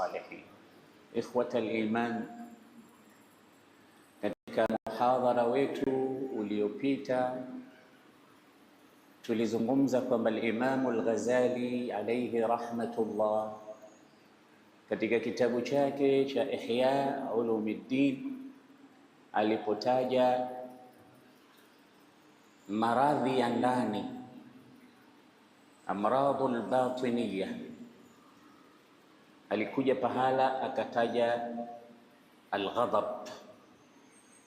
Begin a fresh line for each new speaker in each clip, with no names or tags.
الصالحين. إخوة الإيمان, katika muhadhara wetu uliopita tulizungumza kwamba al-Imam al-Ghazali alayhi rahmatullah katika kitabu chake cha Ihya Ulumuddin alipotaja maradhi ya ndani, amradul batiniya, alikuja pahala akataja al-ghadab,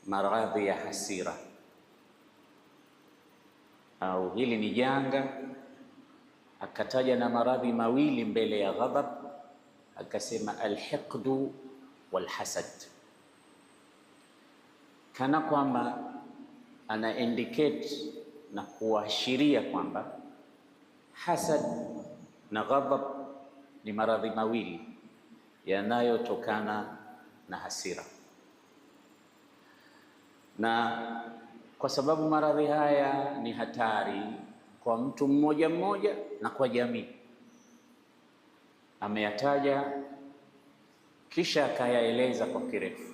maradhi ya hasira, au hili ni janga. Akataja na maradhi mawili mbele ya ghadab, akasema al-hiqdu wal-hasad, kana kwamba ana indicate na kuashiria kwamba hasad na ghadab ni maradhi mawili yanayotokana na hasira, na kwa sababu maradhi haya ni hatari kwa mtu mmoja mmoja na kwa jamii, ameyataja kisha akayaeleza kwa kirefu.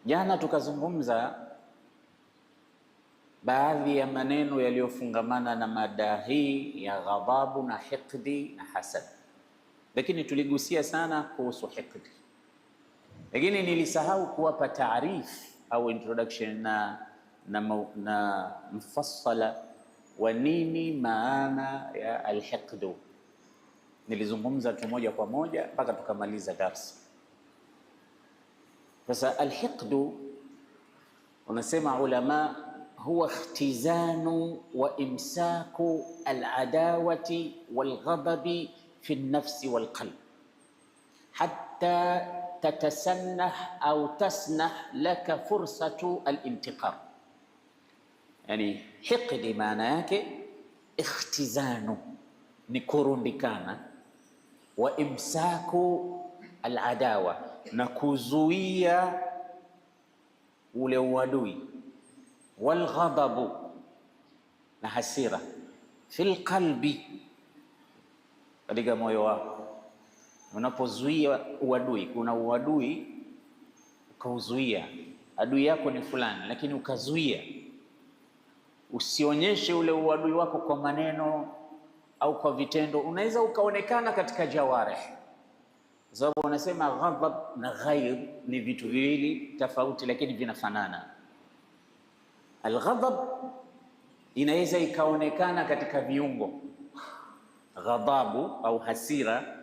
Jana tukazungumza baadhi ya maneno yaliyofungamana na mada hii ya ghadhabu na hiqdi na hasad, lakini tuligusia sana kuhusu hiqdi, lakini nilisahau kuwapa taarif au introduction na mfassala wa nini maana ya alhiqdu. Nilizungumza tu moja kwa moja mpaka tukamaliza darsa. Sasa alhiqdu, unasema ulama, huwa ikhtizanu wa imsaku aladawati walghadabi fi nafsi walqalb hatta tatasannah au tasnah laka fursatu alintiqam. Yani hiqdi maana yake ikhtizanu ni kurundikana, wa imsaku aladawa na kuzuia ule uadui, walghadabu na hasira, fil qalbi, katika moyo wako. Unapozuia uadui, kuna uadui ukauzuia, adui yako ni fulani, lakini ukazuia usionyeshe ule uadui wako kwa maneno au kwa vitendo, unaweza ukaonekana katika jawarih, sababu wanasema ghadab na ghair ni vitu viwili tofauti lakini vinafanana. Alghadab inaweza ikaonekana katika viungo, ghadhabu au hasira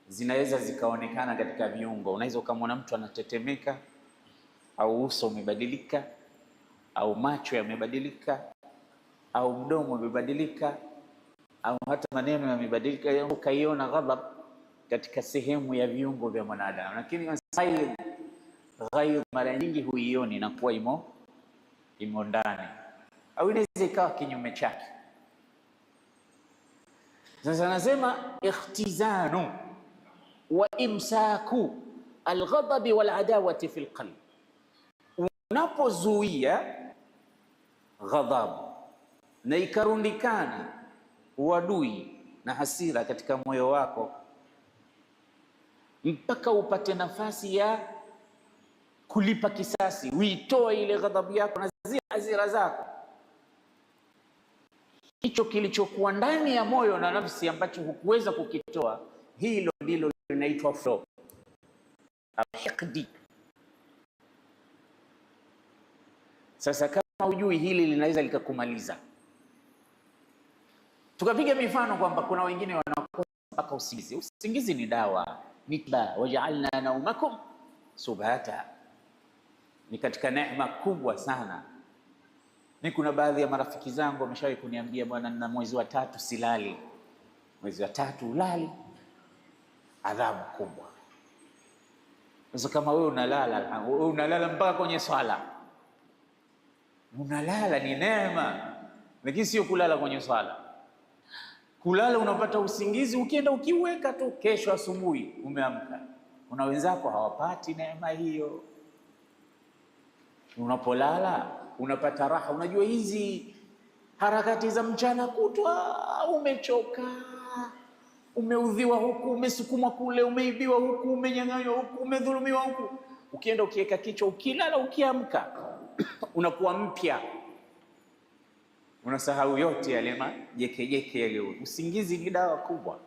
zinaweza zikaonekana katika viungo. Unaweza ukamwona mtu anatetemeka, au uso umebadilika, au macho yamebadilika, au mdomo umebadilika, au hata maneno yamebadilika, ukaiona ghadhab katika sehemu ya viungo vya mwanadamu. Lakini ghair mara nyingi huioni na kuwa imo ndani, au inaweza ikawa kinyume chake. Sasa nasema ikhtizanu wa imsaku alghadabi waladawati fi lqalb, unapozuia ghadhabu na ikarundikana uadui na hasira katika moyo wako, mpaka upate nafasi ya kulipa kisasi, uitoe ile ghadhabu yako na zile hasira zako, hicho kilichokuwa ndani ya moyo na nafsi ambacho hukuweza kukitoa, hilo ndilo linaitwa flow au hiqdi. Sasa kama hujui hili, linaweza likakumaliza. Tukapiga mifano kwamba kuna wengine wanakosa mpaka usingizi. Usingizi ni dawa, ni tiba. Waja'alna naumakum subata, ni katika neema kubwa sana. Ni kuna baadhi ya marafiki zangu wameshawahi kuniambia, bwana, na mwezi wa 3 silali. Mwezi wa 3 ulali, adhabu kubwa. Sasa kama wewe unalala mpaka kwenye swala, unalala ni neema, lakini sio kulala kwenye swala. Kulala unapata usingizi, ukienda ukiweka tu, kesho asubuhi umeamka. Kuna wenzako hawapati neema hiyo. Unapolala unapata raha. Unajua hizi harakati za mchana kutwa, umechoka, umeudhiwa huku, umesukumwa kule, umeibiwa huku, umenyang'anywa huku, umedhulumiwa huku. Ukienda ukiweka kichwa, ukilala, ukiamka unakuwa mpya, unasahau yote yale majekejeke yale. Usingizi ni dawa kubwa.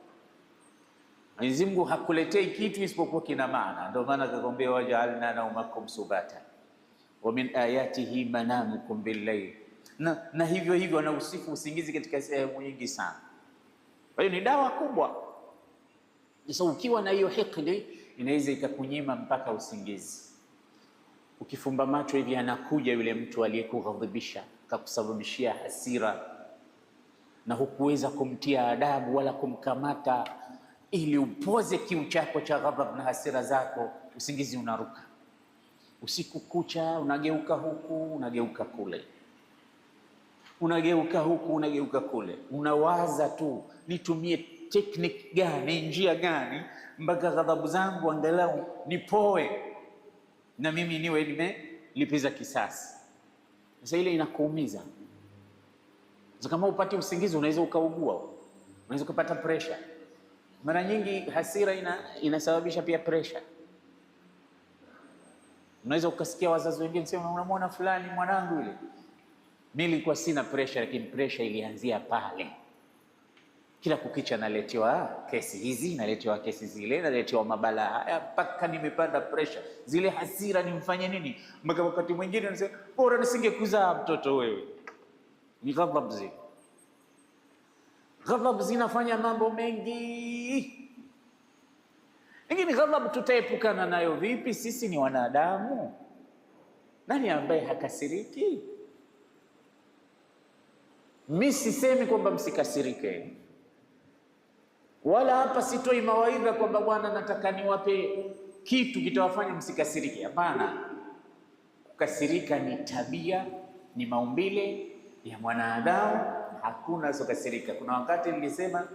Mwenyezi Mungu hakuletei kitu isipokuwa kina maana. Ndio maana akakwambia waja'alna naumakum subata wa min ayatihi manamukum billayl, na hivyo hivyo anausifu usingizi katika sehemu nyingi sana. Kwa hiyo ni dawa kubwa. Sasa ukiwa na hiyo hikdi, inaweza ikakunyima mpaka usingizi. Ukifumba macho hivi, anakuja yule mtu aliyekughadhibisha, akakusababishia hasira, na hukuweza kumtia adabu wala kumkamata ili upoze kiu chako cha ghadhab na hasira zako. Usingizi unaruka usiku kucha, unageuka huku, unageuka kule, unageuka huku, unageuka kule, unawaza tu nitumie tekniki gani, njia gani mpaka ghadhabu zangu angalau nipoe na mimi niwe nimelipiza kisasi. Sasa ile inakuumiza. Sasa kama upate usingizi, unaweza ukaugua, unaweza kupata pressure. Mara nyingi hasira inasababisha pia pressure. Unaweza ukasikia wazazi wengine sema, unamwona fulani mwanangu yule. Mimi nilikuwa sina pressure, lakini pressure ilianzia pale. Kila kukicha naletewa kesi hizi, naletewa kesi zile, naletewa mabala haya, mpaka nimepanda pressure. Zile hasira nimfanye nini? Mpaka wakati mwingine nasema bora nisingekuzaa mtoto wewe. Ni ghadhab zile. Ghadhab zinafanya mambo mengi. Lakini ghadhab tutaepukana nayo vipi? Sisi ni wanadamu. Nani ambaye hakasiriki? Mimi sisemi kwamba msikasirike, wala hapa sitoi mawaidha kwamba bwana nataka niwape kitu kitawafanya msikasirike. Hapana. Kukasirika ni tabia, ni maumbile ya mwanadamu. Hakuna asiyekasirika. Kuna wakati nilisema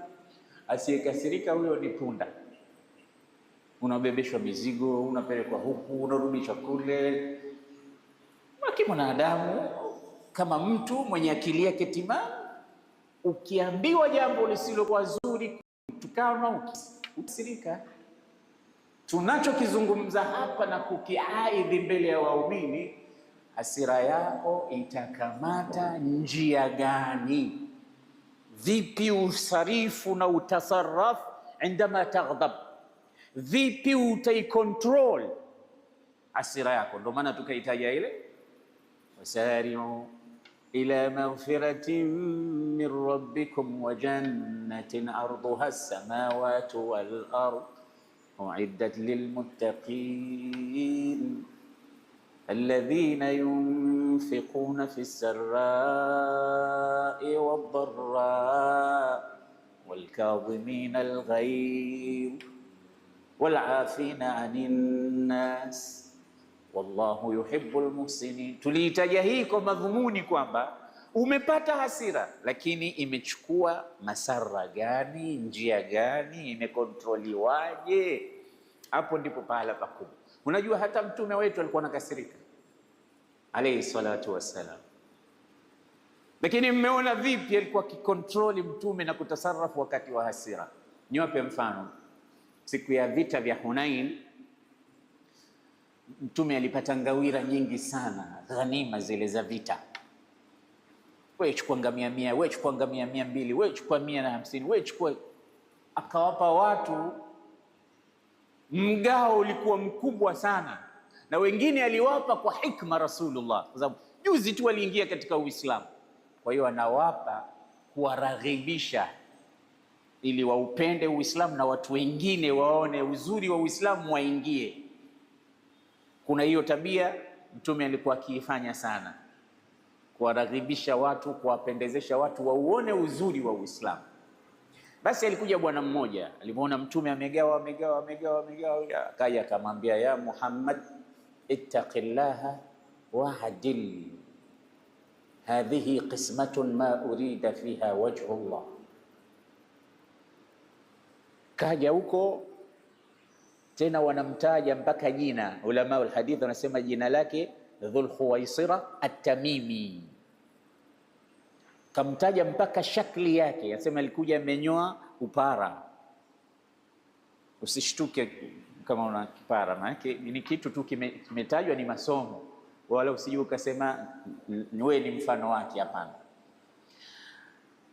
asiyekasirika huyo ni punda. Unabebeshwa mizigo, unapelekwa huku, unarudishwa kule. Lakini mwanadamu kama mtu mwenye akili yake timamu, ukiambiwa jambo lisilokuwa zuri, tukana, ukasirika. Tunachokizungumza hapa na kukiaidhi mbele ya waumini, hasira yako itakamata njia gani? Vipi usarifu na utasarraf indama taghdab? Vipi utaikontrol hasira yako? Ndio maana tukaitaja ile wasari'u ila maghfiratin min rabbikum wa jannatin arduha as-samawati wal ard u'iddat lil muttaqin alladhina yunfiquna fis sarra'i wad dharra'i wal kadhimina al ghayz wal 'afina 'anil nas wallahu yuhibbul muhsinin. Tuliitaja hii kwa madhumuni kwamba umepata hasira, lakini imechukua masara gani, njia gani, imekontroliwaje? Hapo ndipo pahala pakubwa. Unajua hata mtume wetu alikuwa anakasirika alayhi salatu wassalam, lakini mmeona vipi alikuwa akikontroli mtume na kutasarrafu wakati wa hasira. Niwape mfano. Siku ya vita vya Hunain, mtume alipata ngawira nyingi sana, ghanima zile za vita. Wewe chukua ngamia 100, wewe chukua ngamia 200, wewe chukua 150, wewe chukua. Akawapa watu, mgao ulikuwa mkubwa sana, na wengine aliwapa kwa hikma Rasulullah, kwa sababu juzi tu aliingia katika Uislamu. Kwa hiyo anawapa kuwaraghibisha ili waupende Uislamu na watu wengine waone uzuri wa Uislamu waingie. Kuna hiyo tabia mtume alikuwa akiifanya sana, kuwaraghibisha watu, kuwapendezesha watu wauone uzuri wa Uislamu. Basi alikuja bwana mmoja, alimuona mtume amegawa, akaja akamwambia, ya Muhammad ittaqillaha wahdil, hadhihi qismatun ma urida fiha wajhu Allah. Kaja huko tena wanamtaja mpaka jina. Ulama al-hadith wanasema jina lake Dhul Khuwaisira At-Tamimi. Kamtaja mpaka shakli yake, anasema alikuja amenyoa upara, Usishtuke kama una kipara, maana ni kitu tu kimetajwa, ni masomo, wala usije ukasema wewe ni mfano wake. Hapana.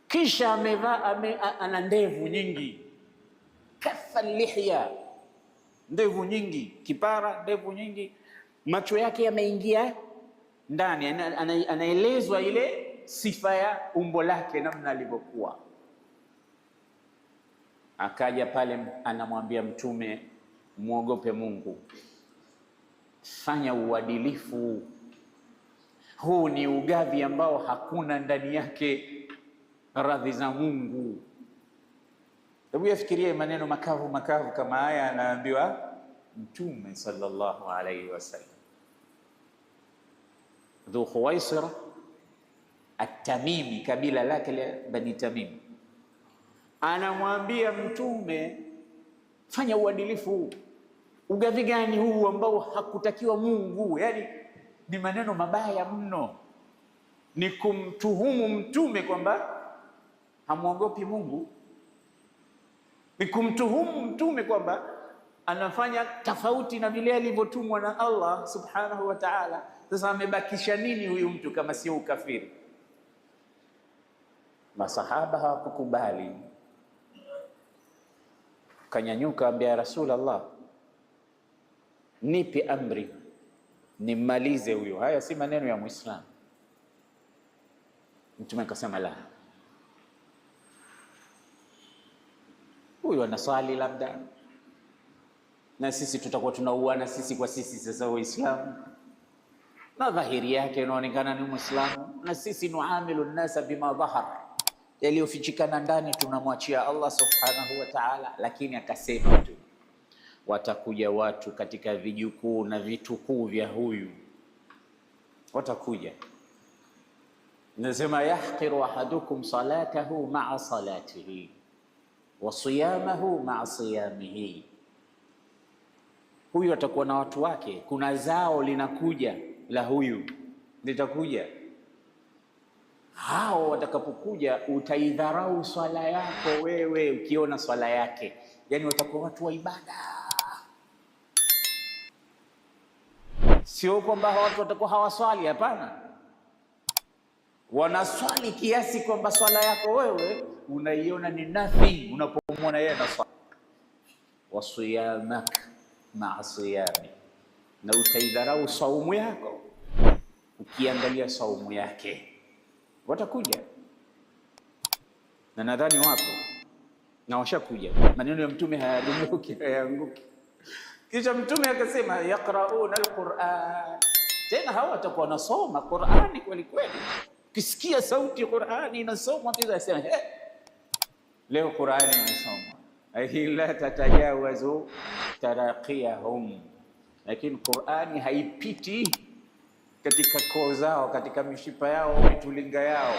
Kisha ana ndevu nyingi, kafa lihya, ndevu nyingi, kipara, ndevu nyingi, macho yake yameingia ndani. Anaelezwa ile sifa ya umbo lake namna alivyokuwa. Akaja pale anamwambia Mtume, muogope Mungu, fanya uadilifu. Huu ni ugavi ambao hakuna ndani yake radhi za Mungu. Hebu yafikirie maneno makavu makavu kama haya anaambiwa Mtume sallallahu alayhi wasallam. Dhu Khuwaisira At-Tamimi, kabila lake la Bani Tamim, anamwambia Mtume, fanya uadilifu. Ugavi gani huu ambao hakutakiwa Mungu? Yani ni maneno mabaya mno, ni kumtuhumu Mtume kwamba hamwogopi Mungu, ni kumtuhumu Mtume kwamba anafanya tofauti na vile alivyotumwa na Allah subhanahu wa ta'ala. Sasa amebakisha nini huyu mtu kama sio ukafiri? Masahaba hawakukubali, kanyanyuka ambia Rasulullah, nipe amri nimmalize huyo. Haya si maneno ya Muislamu. Mtume akasema la, huyu anaswali labda, na sisi tutakuwa tunauana sisi kwa sisi. Sasa Waislamu na dhahiri yake inaonekana ni Muislamu, na sisi nuamilu nnasa bima dhahar, yaliyofichikana ndani tunamwachia Allah subhanahu wa ta'ala. Lakini akasema tu, watakuja watu katika vijukuu na vitukuu vya huyu, watakuja nasema, yahqiru ahadukum salatahu ma'a salatihi wa siyamahu ma'a siyamihi. Huyu atakuwa na watu wake, kuna zao linakuja la huyu litakuja. Hao watakapokuja utaidharau swala yako wewe ukiona swala yake, yani watakuwa watu wa ibada. Sio kwamba watu watakuwa hawaswali, hapana, wanaswali kiasi kwamba swala yako wewe unaiona ni nothing unapomwona yeye anaswali. Wasiyamak ma'a siyami, na utaidharau saumu yako ukiangalia saumu yake. Watakuja, na nadhani wapo na washakuja. Maneno ya Mtume hayadumuki, hayaanguki. Kisha Mtume akasema, yaqrauna alquran, tena hawa watakuwa wanasoma Qurani kweli kweli. Ukisikia sauti Qurani inasomwa bila sema leo Qurani inasomwa, la tatajawazu taraqiyahum, lakini Qurani haipiti katika koo zao, katika mishipa yao, mitulinga yao,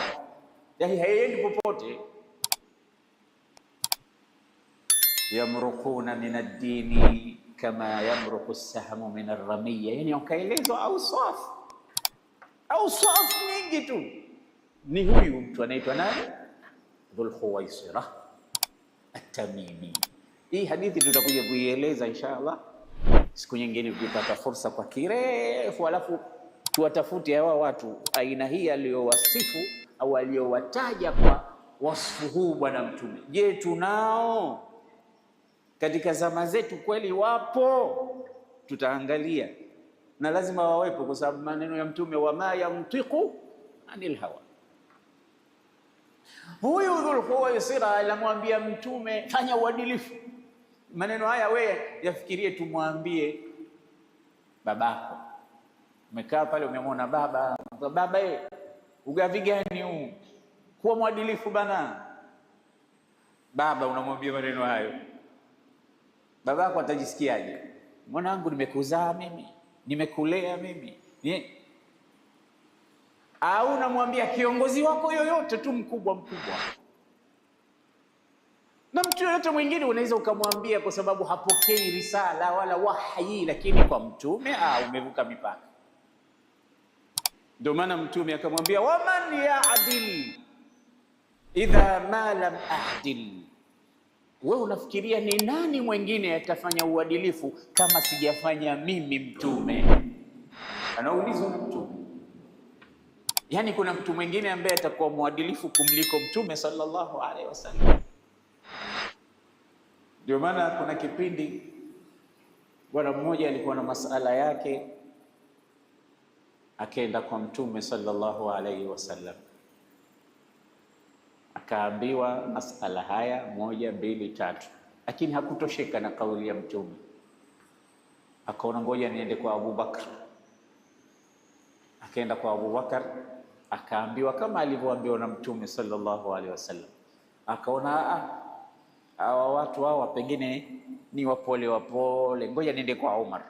yani haiendi popote. Yamruquna min ad-dini kama yamruqu as-sahmu min ar-ramiyya, yani wakaelezwa awsaf nyingi tu. Ni huyu mtu anaitwa nani? Dhul Khuwaisira At-Tamimi. Hii hadithi tutakuja kuieleza inshallah siku nyingine tukipata fursa kwa kirefu, alafu tuwatafute hawa watu aina hii aliyowasifu au aliyowataja kwa wasfu huu bwana Mtume. Je, tunao katika zama zetu? Kweli wapo, tutaangalia, na lazima wawepo, kwa sababu maneno ya Mtume, wama yantiqu anil hawa. Huyu Dhul Khuwaisira alimwambia Mtume, fanya uadilifu. Maneno haya wewe yafikirie, tumwambie babako. Umekaa pale umemwona baba, ugavi gani huu? Kuwa mwadilifu bana. Baba unamwambia maneno hayo, babako atajisikiaje? Mwanangu, nimekuzaa mimi, nimekulea mimi. Au unamwambia kiongozi wako yoyote tu mkubwa, na mtu yoyote mwingine unaweza ukamwambia, kwa sababu hapokei risala wala wahi, lakini kwa Mtume umevuka mipaka. Ndio maana Mtume akamwambia, waman ya'dil idha ma lam ahdil wewe unafikiria ni nani mwingine atafanya uadilifu kama sijafanya mimi Mtume? Anaulizwa na Mtume. Yani kuna mtu mwingine ambaye atakuwa mwadilifu kumliko Mtume sallallahu alaihi wasallam? Ndio maana kuna kipindi bwana mmoja alikuwa na masala yake, akaenda kwa Mtume sallallahu alaihi wasallam, akaambiwa masala haya 1, 2, 3, lakini hakutosheka na kauli ya Mtume. Akaona ngoja niende kwa Abu Bakar. Akaenda kwa Abu Bakar, akaambiwa kama alivyoambiwa na Mtume sallallahu alaihi wasallam. Akaona hawa watu hawa pengine ni wapole wapole, ngoja niende kwa Umar.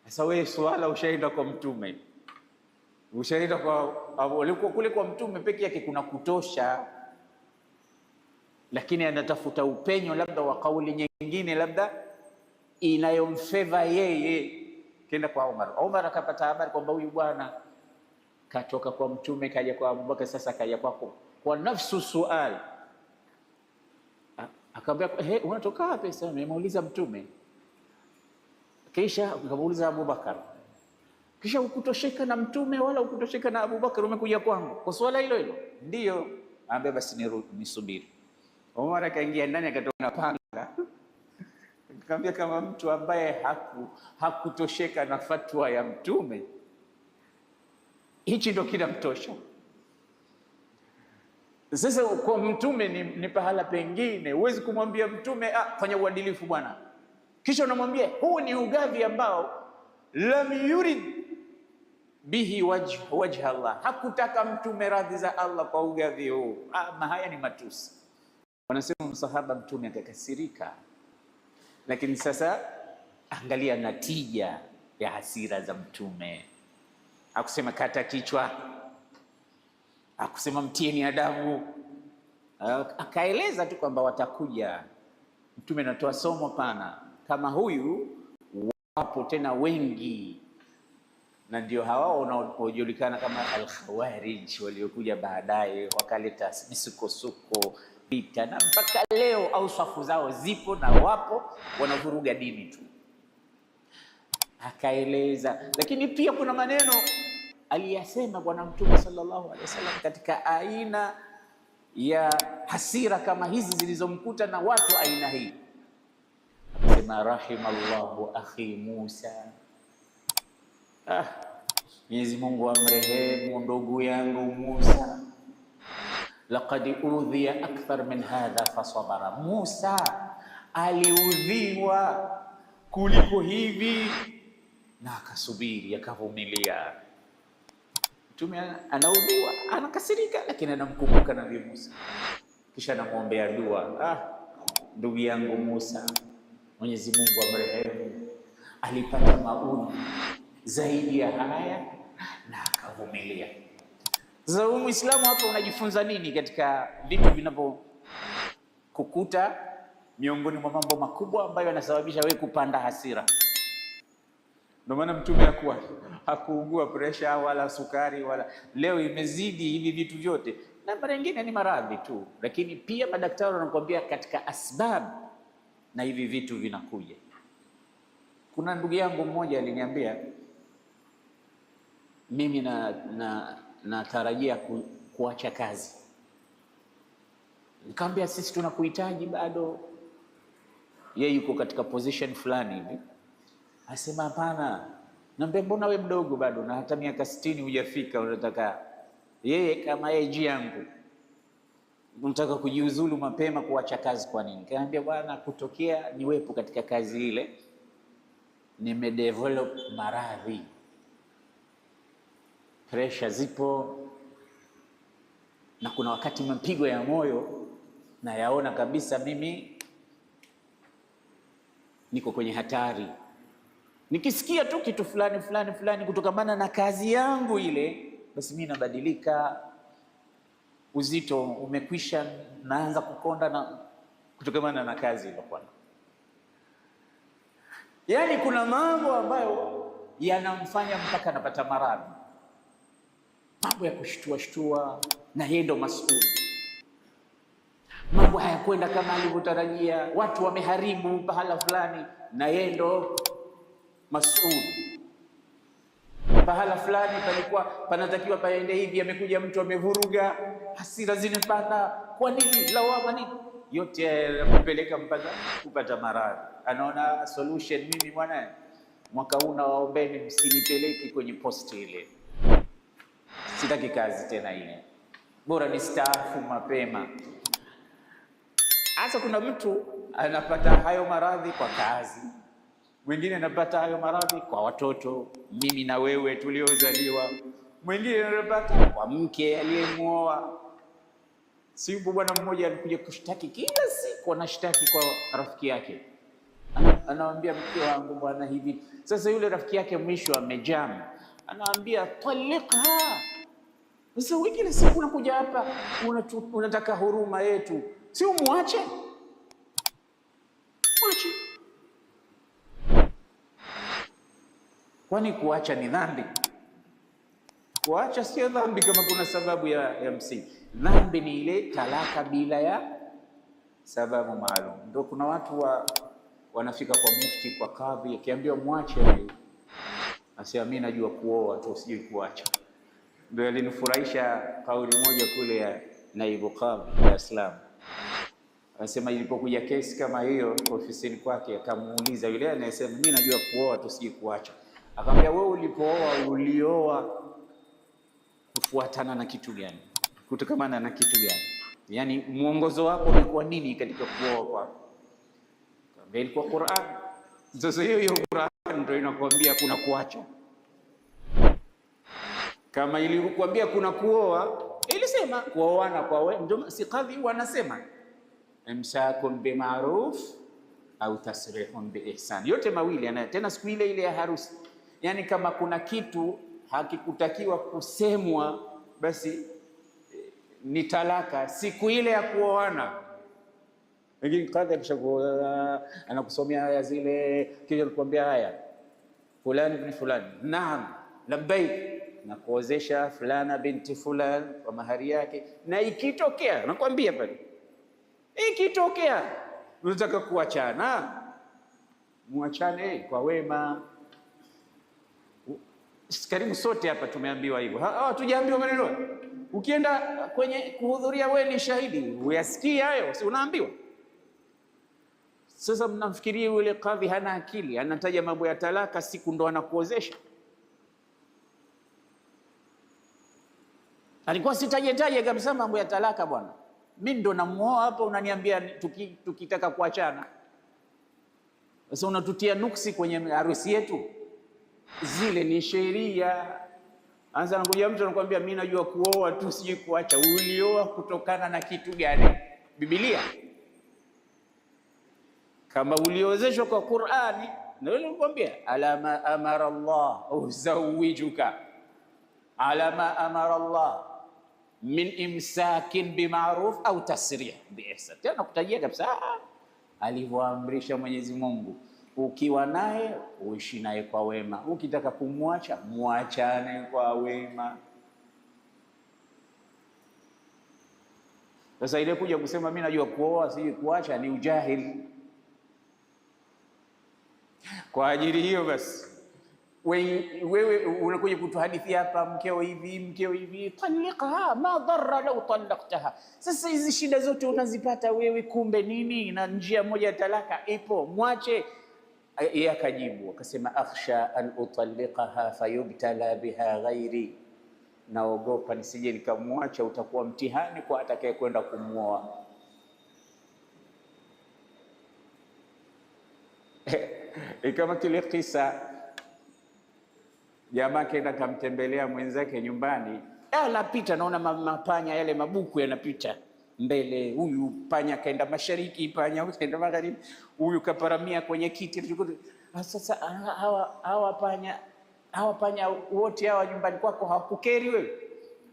Sasa wewe swala ushaenda kwa Mtume, ushaenda kwa kule kwa Mtume peke yake kuna kutosha, lakini anatafuta upenyo labda wa kauli nyingine labda inayomfeva yeye. Kenda kwa Umar. Umar akapata habari kwamba huyu bwana katoka kwa Mtume kaja kwa Abubakar, sasa kaja kwako kwa nafsu suali. Akamwambia, unatoka wapi? Sasa nimeuliza Mtume. Kisha akamuuliza Abubakar. Kisha ukutosheka na Mtume wala ukutosheka na Abubakar, umekuja kwangu kwa swala hilo hilo? Ndio. Ambaye basi nisubiri. Umar akaingia ndani akatoa na panga. Akamwambia, kama mtu ambaye hakutosheka na fatwa ya Mtume, hichi ndo kinamtosha. Sasa kwa Mtume ni pahala pengine. Huwezi kumwambia Mtume fanya uadilifu bwana, kisha unamwambia huu ni ugavi ambao lam yurid bihi wajha Allah. Hakutaka Mtume radhi za Allah kwa ugavi huu. Haya ni matusi. Wanasema msahaba Mtume akakasirika. Lakini sasa angalia natija ya hasira za Mtume. Hakusema kata kichwa, hakusema mtieni adabu, akaeleza tu kwamba watakuja. Mtume anatoa somo pana, kama huyu wapo tena wengi, na ndio hawa wanaojulikana kama al-Khawarij waliokuja baadaye wakaleta misukosuko, vita, na mpaka leo au safu zao zipo na wapo wanavuruga dini tu. Akaeleza, lakini pia kuna maneno aliyasema Bwana Mtume sallallahu alaihi wasallam katika aina ya hasira kama hizi zilizomkuta na watu aina hii. Akasema, rahimallahu akhi Musa. Mwenyezi Mungu amrehemu ndugu yangu Musa. Laqad udhiya akthar min hadha fasabara. Musa aliudhiwa kuliko hivi na akasubiri, akavumilia. Mtume anaudhiwa, anakasirika, lakini anamkumbuka Nabii Musa, kisha anamwombea dua. Ndugu yangu Musa, Mwenyezi Mungu amrehemu, alipata maudhi zaidi ya haya na akavumilia. Sasa wewe Muislamu hapa unajifunza nini katika vitu vinavyokukuta miongoni mwa mambo makubwa ambayo yanasababisha wewe kupanda hasira? Ndio maana Mtume hakuugua pressure wala sukari wala. Leo imezidi hivi vitu vyote, na mara nyingine ni maradhi tu, lakini pia madaktari wanakuambia katika asbab na hivi vitu vinakuja. Kuna ndugu yangu mmoja aliniambia, mimi natarajia kuacha kazi. Nikamwambia, sisi tunakuhitaji bado. Yeye yuko katika position fulani hivi. Asema, hapana. Naambia, mbona we mdogo bado, na hata miaka 60 hujafika, unataka yeye kama yeye yangu unataka kujiuzulu mapema, kuacha kazi kwa nini? Kaambia, bwana, kutokea niwepo katika kazi ile nimedevelop maradhi, pressure zipo, na kuna wakati mapigo ya moyo na yaona kabisa mimi niko kwenye hatari. Nikisikia tu kitu fulani fulani fulani kutokamana na kazi yangu ile, basi mimi nabadilika, uzito umekwisha, naanza kukonda na kutokamana na kazi ile. Bwana, yaani kuna mambo ambayo yanamfanya mpaka anapata maradhi, mambo ya kushtua, na yeye ndo mas'ul. mambo hayakwenda kama alivyotarajia, watu wameharibu pahala fulani, na yeye ndo mas'ul. Pahala fulani palikuwa panatakiwa paende hivi, amekuja mtu amevuruga, hasira zinapanda. Kwa nini? Lawama nini? Yote yanapeleka mpaka kupata maradhi. Anaona solution, mimi bwana, mwaka huu nawaombeni msinipeleki kwenye posti ile, sitaki kazi tena ile, bora nistaafu mapema. Hasa kuna mtu anapata hayo maradhi kwa kazi, mwingine anapata hayo maradhi kwa watoto, mimi na wewe tuliozaliwa, mwingine anapata kwa mke aliyemuoa. Siku bwana mmoja alikuja kushtaki, kila siku anashtaki kwa rafiki yake, anamwambia mke wangu bwana hivi. Sasa yule rafiki yake mwisho amejam, anamwambia talikha. Sasa wewe kila siku unakuja hapa unataka huruma yetu, si umwache? Mwache. Kwani kuacha ni dhambi? Kuacha sio dhambi kama kuna sababu ya msingi. Dhambi ni ile talaka bila ya sababu maalum. Ndio kuna watu wanafika kwa mufti, kwa kadhi, akiambiwa mwache huyu, asema mimi najua kuoa tu, sijui kuacha. Ndio alinifurahisha kauli moja kule ya naibu kadhi Dar es Salaam. Anasema ilipokuja kesi kama hiyo ofisini kwake, akamuuliza yule anayesema mimi najua kuoa tu, sijui kuacha, akamwambia wewe ulipooa ulioa kufuatana na kitu gani? Kutokamana na kitu gani? Yaani mwongozo wako ulikuwa nini katika kuoa kwako? Akamwambia ilikuwa Qur'an. Sasa hiyo Qur'an ndio inakwambia kuna kuacha. Kama ilikuambia kuna kuoa, ilisema kuoana kwa wewe, ndio si kadhi wanasema imsakun bima'ruf au tasrihun biihsan. Yote mawili tena siku ile ile ya harusi. Yaani kama kuna kitu hakikutakiwa kusemwa, basi ni talaka siku ile ya kuoana. Lakini kadhi akishakuoa anakusomea aya zile, kisha kukwambia haya fulani bin fulani, naam labbaik, na kuozesha fulana binti fulani kwa mahari yake. Na ikitokea nakwambia pale, ikitokea unataka kuachana, muachane kwa wema. Karibu sote hapa tumeambiwa hivyo. Hatujaambiwa maneno. Ukienda kwenye kuhudhuria, wewe ni shahidi, uyasikia hayo, si unaambiwa? Sasa mnafikiria yule kadhi hana akili, anataja mambo ya talaka siku ndo anakuozesha? Alikuwa sitajetaje kabisa mambo ya talaka bwana. Mimi ndo namuoa hapa, unaniambia tukitaka kuachana. Sasa unatutia nuksi kwenye harusi yetu. Zile ni sheria. Anza anakuja mtu anakuambia mimi najua kuoa tu, sijui kuacha. Ulioa kutokana na kitu gani? Biblia. Kama uliozeshwa kwa Qur'ani, ndio nilikwambia alama amara Allah uzawijuka, alama amara Allah min imsakin bima'ruf au tasrih biihsan. Tena kutajia kabisa alivyoamrisha Mwenyezi Mungu, ukiwa naye uishi naye kwa wema, ukitaka kumwacha muachane kwa wema. Sasa ile kuja kusema mimi najua kuoa sijui kuacha ni ujahili. Kwa ajili hiyo basi wewe unakuja kutuhadithia hapa mkeo hivi, talika ma dharra law talaqtaha. Sasa hizi shida zote unazipata wewe, kumbe nini? Na njia moja ya talaka ipo, mwache. Yeye akajibu akasema, akhsha an utalliqaha fayubtala biha ghairi, naogopa nisije nikamwacha, utakuwa mtihani kwa atakaye kwenda kumuoa. Kama kile kisa, jamaa kaenda kumtembelea mwenzake nyumbani, anapita naona mapanya yale mabuku yanapita mbele. Huyu panya kaenda mashariki, panya kaenda magharibi, huyu kaparamia kwenye kiti. Sasa hawa panya wote hawa nyumbani kwako hawakukeri wewe?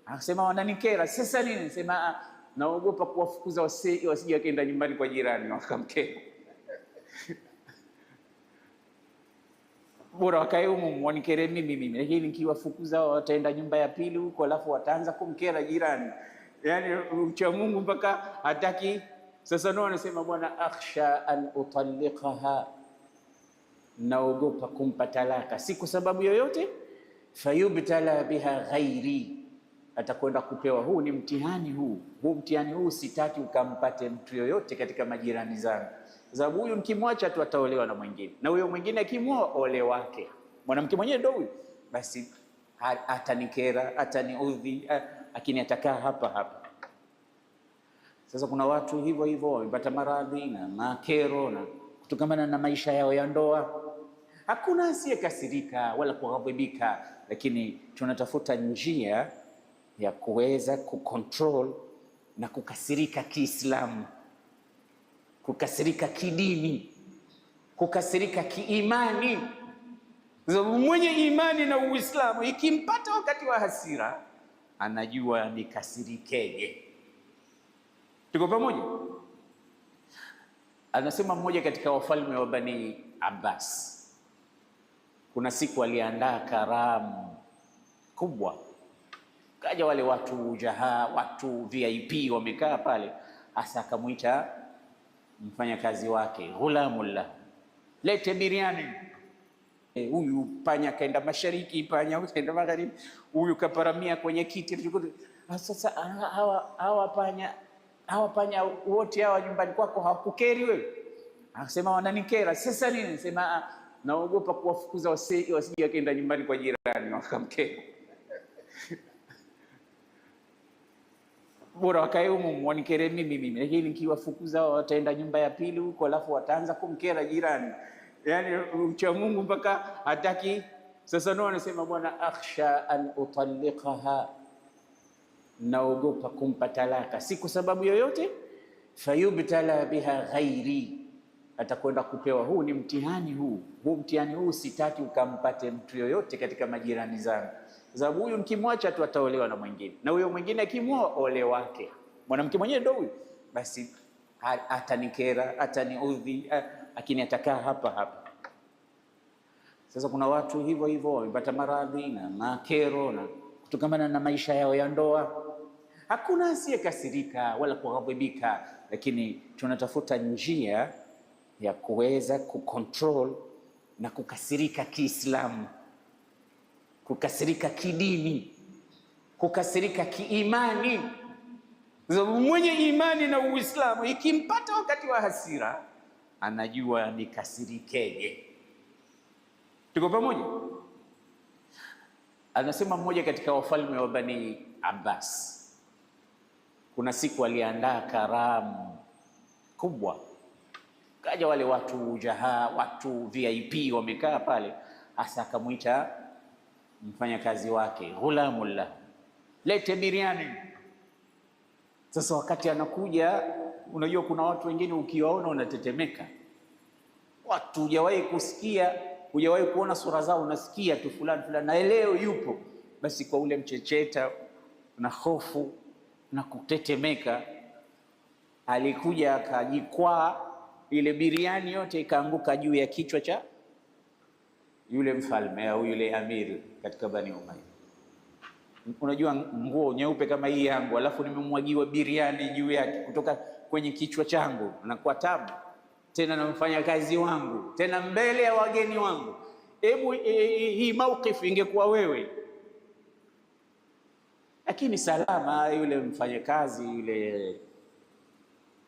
Akasema wananikera. Sasa nini? Sema naogopa kuwafukuza wasije wakaenda nyumbani kwa jirani wakamkera. Bora wakae humu wanikere mimi, lakini nikiwafukuza wataenda nyumba ya pili huko, alafu wataanza kumkera jirani. Yaani ucha Mungu mpaka hataki Sasa ndio anasema bwana, akhsha an utalliqaha, naogopa kumpa talaka, si kwa sababu yoyote, fayubtala biha ghairi, atakwenda kupewa. Huu ni mtihani huu mtihani huu sitaki ukampate mtu yoyote katika majirani zangu, sababu huyu nikimwacha tu ataolewa na mwingine, na huyo mwingine akimwoa ole wake, mwanamke mwenyewe ndio huyu, basi atanikera, ataniudhi, lakini atakaa hapa hapa. Sasa kuna watu hivyo hivyo wamepata maradhi na makero na kutokamana na maisha yao ya ndoa. Hakuna asiyekasirika wala kughadhibika, lakini tunatafuta njia ya kuweza kucontrol na kukasirika Kiislamu, kukasirika kidini, kukasirika kiimani. Mwenye imani na Uislamu ikimpata wakati wa hasira anajua nikasirikeje. Tuko pamoja? Anasema mmoja katika wafalme wa Bani Abbas, kuna siku aliandaa karamu kubwa, kaja wale watu jaha, watu VIP wamekaa pale, hasa akamwita mfanyakazi wake ghulamullah, lete biriani. Huyu panya kaenda mashariki, panya kaenda magharibi, huyu kaparamia kwenye kiti. Sasa hawa panya wote hawa nyumbani kwako hawakukeri wewe? Akasema wananikera. Sasa nini? Sema naogopa kuwafukuza wasije wakaenda nyumbani kwa jirani wakamkera. Bora wakae humu wanikere mimi, lakini nikiwafukuza wataenda nyumba ya pili huko, alafu wataanza kumkera jirani. Yani ucha Mungu mpaka hataki. Sasa ndio anasema bwana, akhsha an utalliqaha, naogopa kumpa talaka, si kwa sababu yoyote, fayubtala biha ghairi, atakwenda kupewa. Huu ni mtihani mtihani huu sitaki ukampate mtu yoyote katika majirani zangu, sababu huyu nikimwacha tu ataolewa na mwingine, na huyo mwingine akimwoa ole wake, mwanamke mwenyewe ndio huyu, basi atanikera, ataniudhi, lakini atakaa hapa hapa. Sasa kuna watu hivyo hivyo wamepata maradhi na makero na kutokamana na maisha yao ya ndoa. Hakuna asiyekasirika wala kughadhibika, lakini tunatafuta njia ya kuweza kucontrol na kukasirika Kiislamu, kukasirika kidini, kukasirika kiimani. Mwenye imani na Uislamu ikimpata wakati wa hasira anajua nikasirikeje. Tuko pamoja? Anasema mmoja katika wafalme wa Bani Abbas, kuna siku aliandaa karamu kubwa, kaja wale watu jaha, watu VIP wamekaa pale, hasa akamwita mfanyakazi wake ghulamullah, lete biriani. Sasa wakati anakuja, unajua kuna watu wengine ukiwaona unatetemeka, watu hujawahi kusikia, hujawahi kuona sura zao, unasikia tu fulani fulani na leo yupo, basi kwa ule mchecheta na hofu na kutetemeka, alikuja akajikwaa, ile biriani yote ikaanguka juu ya kichwa cha yule mfalme au yule amiri katika Bani Umayya. Unajua nguo nyeupe kama hii yangu, alafu nimemwagiwa biriani juu yake kutoka kwenye kichwa changu, na kwa tabu tena na mfanyakazi wangu, tena mbele ya wageni wangu. Hebu hii mauqif ingekuwa wewe. Lakini salama, yule mfanyakazi yule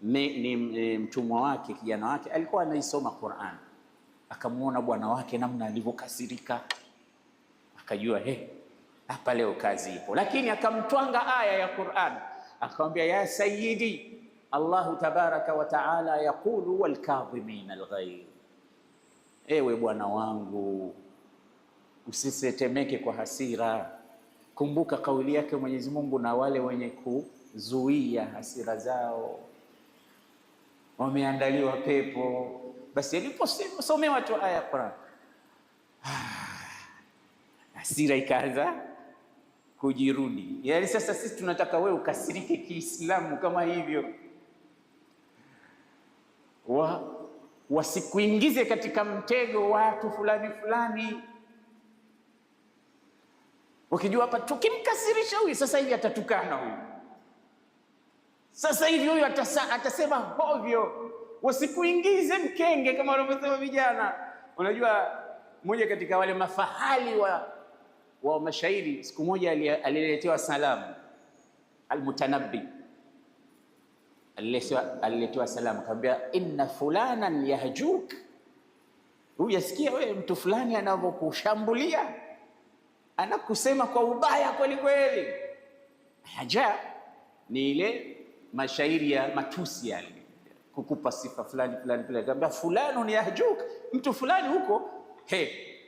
ni mtumwa wake, kijana wake alikuwa anaisoma Qur'an, akamuona bwana wake namna alivyokasirika, akajua hapa leo kazi ipo. Lakini akamtwanga aya ya Qur'an, akamwambia ya sayyidi, Allahu tabaraka wa taala yaqulu wal kadhimina al-ghayz, ewe bwana wangu usisetemeke kwa hasira, kumbuka kauli yake Mwenyezi Mungu, na wale wenye kuzuia hasira zao wameandaliwa pepo. Basi aliposomewa tu aya ya Qur'an, hasira ikaanza kujirudi. Yaani sasa sisi tunataka wewe ukasirike Kiislamu kama hivyo, wasikuingize katika mtego watu fulani fulani, ukijua hapa tukimkasirisha huyu sasa hivi atatukana huyu. Sasa hivi huyu atasema hovyo, wasikuingize mkenge kama wanavyosema vijana. Unajua mmoja katika wale mafahali wa mashairi siku moja aliletewa salamu, Almutanabbi aliletewa salamu, akamwambia inna fulanan yahjuk. Huyu asikia wewe mtu fulani anavyokushambulia, anakusema kwa ubaya kweli kweli. Haja ni ile mashairi ya matusi yale, kukupa sifa fulani fulani fulani. Akamwambia fulanun yahjuk, mtu fulani huko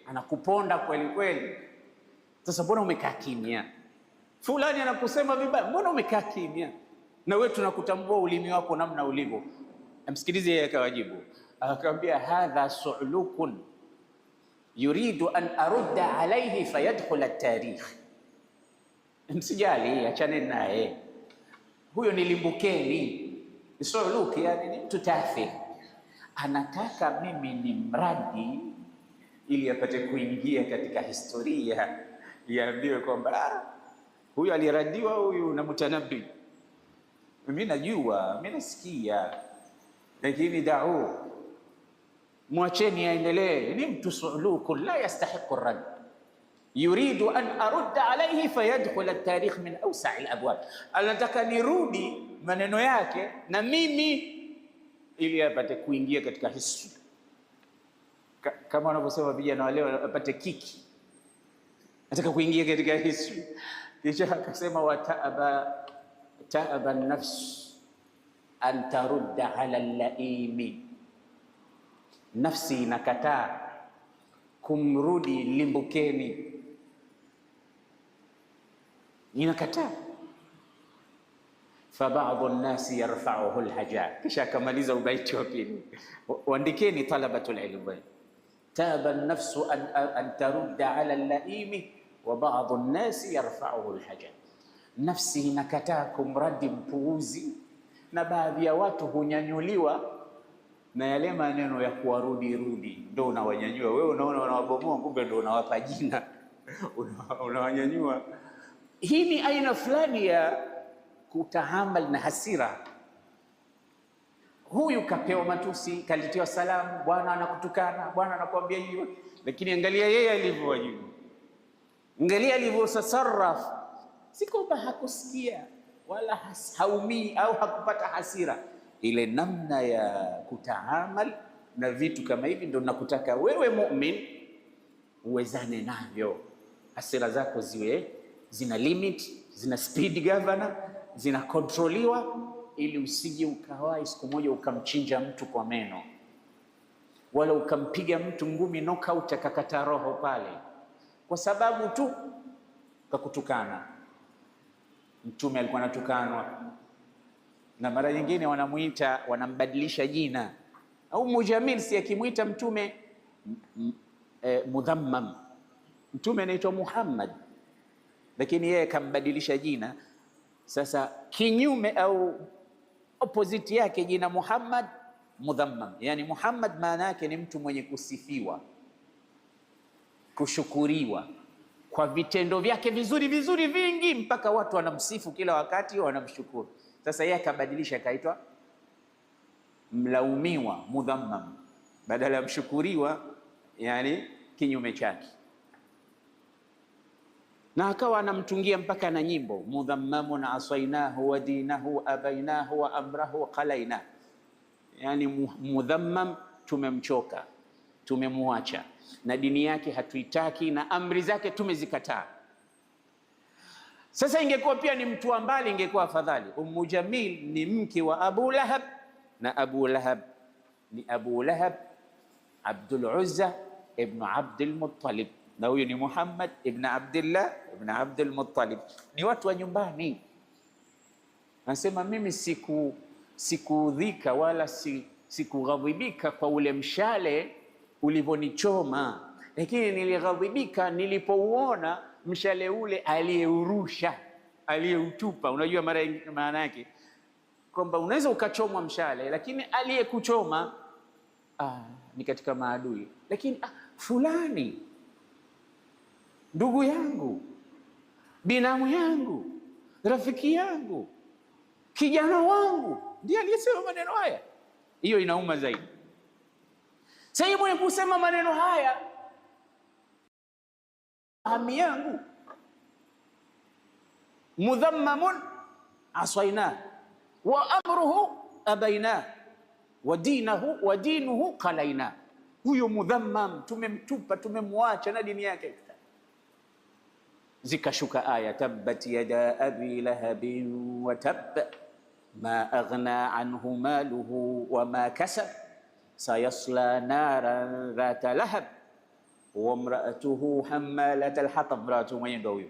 anakuponda kweli kweli. Sasa mbona umekaa kimya? Fulani anakusema vibaya, mbona umekaa kimya? Na wewe tunakutambua ulimi wako namna ulivyo. Amsikilize yeye, akawajibu akamwambia hadha su'lukun yuridu an arudda alayhi fayadkhul at-tarikh. Msijali, achane naye, huyo ni limbukeni. Su'luki yani ni mtu tafi, anataka mimi ni mradi ili apate kuingia katika historia, iambiwe kwamba huyu aliradiwa huyu na Mutanabbi. Mimi najua, mimi nasikia, lakini da'u, mwacheni aendelee. Ni mtu su'luku la yastahiqu ar-radd, yuridu an arudda alayhi fayadkhul at-tarikh min awsa' al-abwab. Anataka nirudi maneno yake na mimi ili apate kuingia katika history, kama wanavyosema vijana wale apate kiki, nataka kuingia katika history. Kisha akasema ta'aba an-nafs an tarudda ala al-laimi, nafsi inakataa kumrudi limbukeni, inakataa. Fa ba'dhu an-nasi yarfa'uhu al-haja. Kisha akamaliza ubaiti wa pili, waandikeni talabatul ilm, ta'aba an-nafsu an tarudda ala al-laimi wa ba'dhu an-nasi yarfa'uhu al-haja. Nafsi inakataa kumradi mpuuzi, na baadhi ya watu hunyanyuliwa na yale maneno ya kuwarudi rudi, ndio unawanyanyua wewe. Unaona wanawabomoa, kumbe ndio unawapa jina unawanyanyua. Hii ni aina fulani ya kutahamal na hasira. Huyu kapewa matusi, kalitiwa salamu, bwana anakutukana, bwana anakuambia hiyo, lakini angalia yeye alivyowajibu, angalia alivyosarraf. Si kwamba hakusikia wala haumii au hakupata hasira, ile namna ya kutaamal na vitu kama hivi ndio nakutaka wewe mu'min uwezane navyo. Hasira zako ziwe zina limit, zina speed governor, zina kontroliwa, ili usije ukawahi siku moja ukamchinja mtu kwa meno, wala ukampiga mtu ngumi knockout akakata roho pale kwa sababu tu kakutukana. Mtume alikuwa anatukanwa, na mara nyingine wanamuita, wanambadilisha jina. Au Mujamil si akimuita mtume mudhammam, mtume anaitwa Muhammad, lakini yeye kambadilisha jina. Sasa kinyume au opposite yake jina Muhammad mudhammam, yani Muhammad maana yake ni mtu mwenye kusifiwa, kushukuriwa kwa vitendo vyake vizuri vizuri vingi, mpaka watu wanamsifu kila wakati, wanamshukuru. Sasa yeye akabadilisha, akaitwa mlaumiwa mudhammam, badala ya mshukuriwa, yani kinyume chake. Na akawa anamtungia mpaka na nyimbo, mudhammamun asainahu wa dinahu abainahu wa amrahu qalaina, yani mudhammam tumemchoka, tumemwacha, na dini yake hatuitaki, na amri zake tumezikataa. Sasa ingekuwa pia ni mtu wa mbali, ingekuwa afadhali. Ummu Jamil ni mke wa Abu Lahab, na Abu Lahab ni Abu Lahab Abdul Uzza ibn Abdul Muttalib, na huyu ni Muhammad ibn Abdullah ibn Abdul Muttalib, ni watu wa nyumbani. Anasema mimi sikuudhika wala sikughadhibika kwa ule mshale ulivyonichoma, lakini nilighadhibika nilipouona mshale ule aliyeurusha, aliyeutupa. Unajua maana yake kwamba unaweza ukachomwa mshale, lakini aliyekuchoma ni katika maadui. Lakini fulani ndugu yangu, binamu yangu, rafiki yangu, kijana wangu ndiye aliyesema maneno haya. Hiyo inauma zaidi. Sasa mwenye kusema maneno haya ami yangu, mudhammamun asaina wa amruhu abaina wa dinuhu qalaina. Huyo mudhammam tumemtupa, tumemwacha na dini yake. Zikashuka aya tabbat yada abi lahabin wa tabb ma aghna anhu maluhu wa ma kasab sayasla naran dhata lahab wa imra'atuhu hammalat alhatab. Mratu mwenye ndo huyo,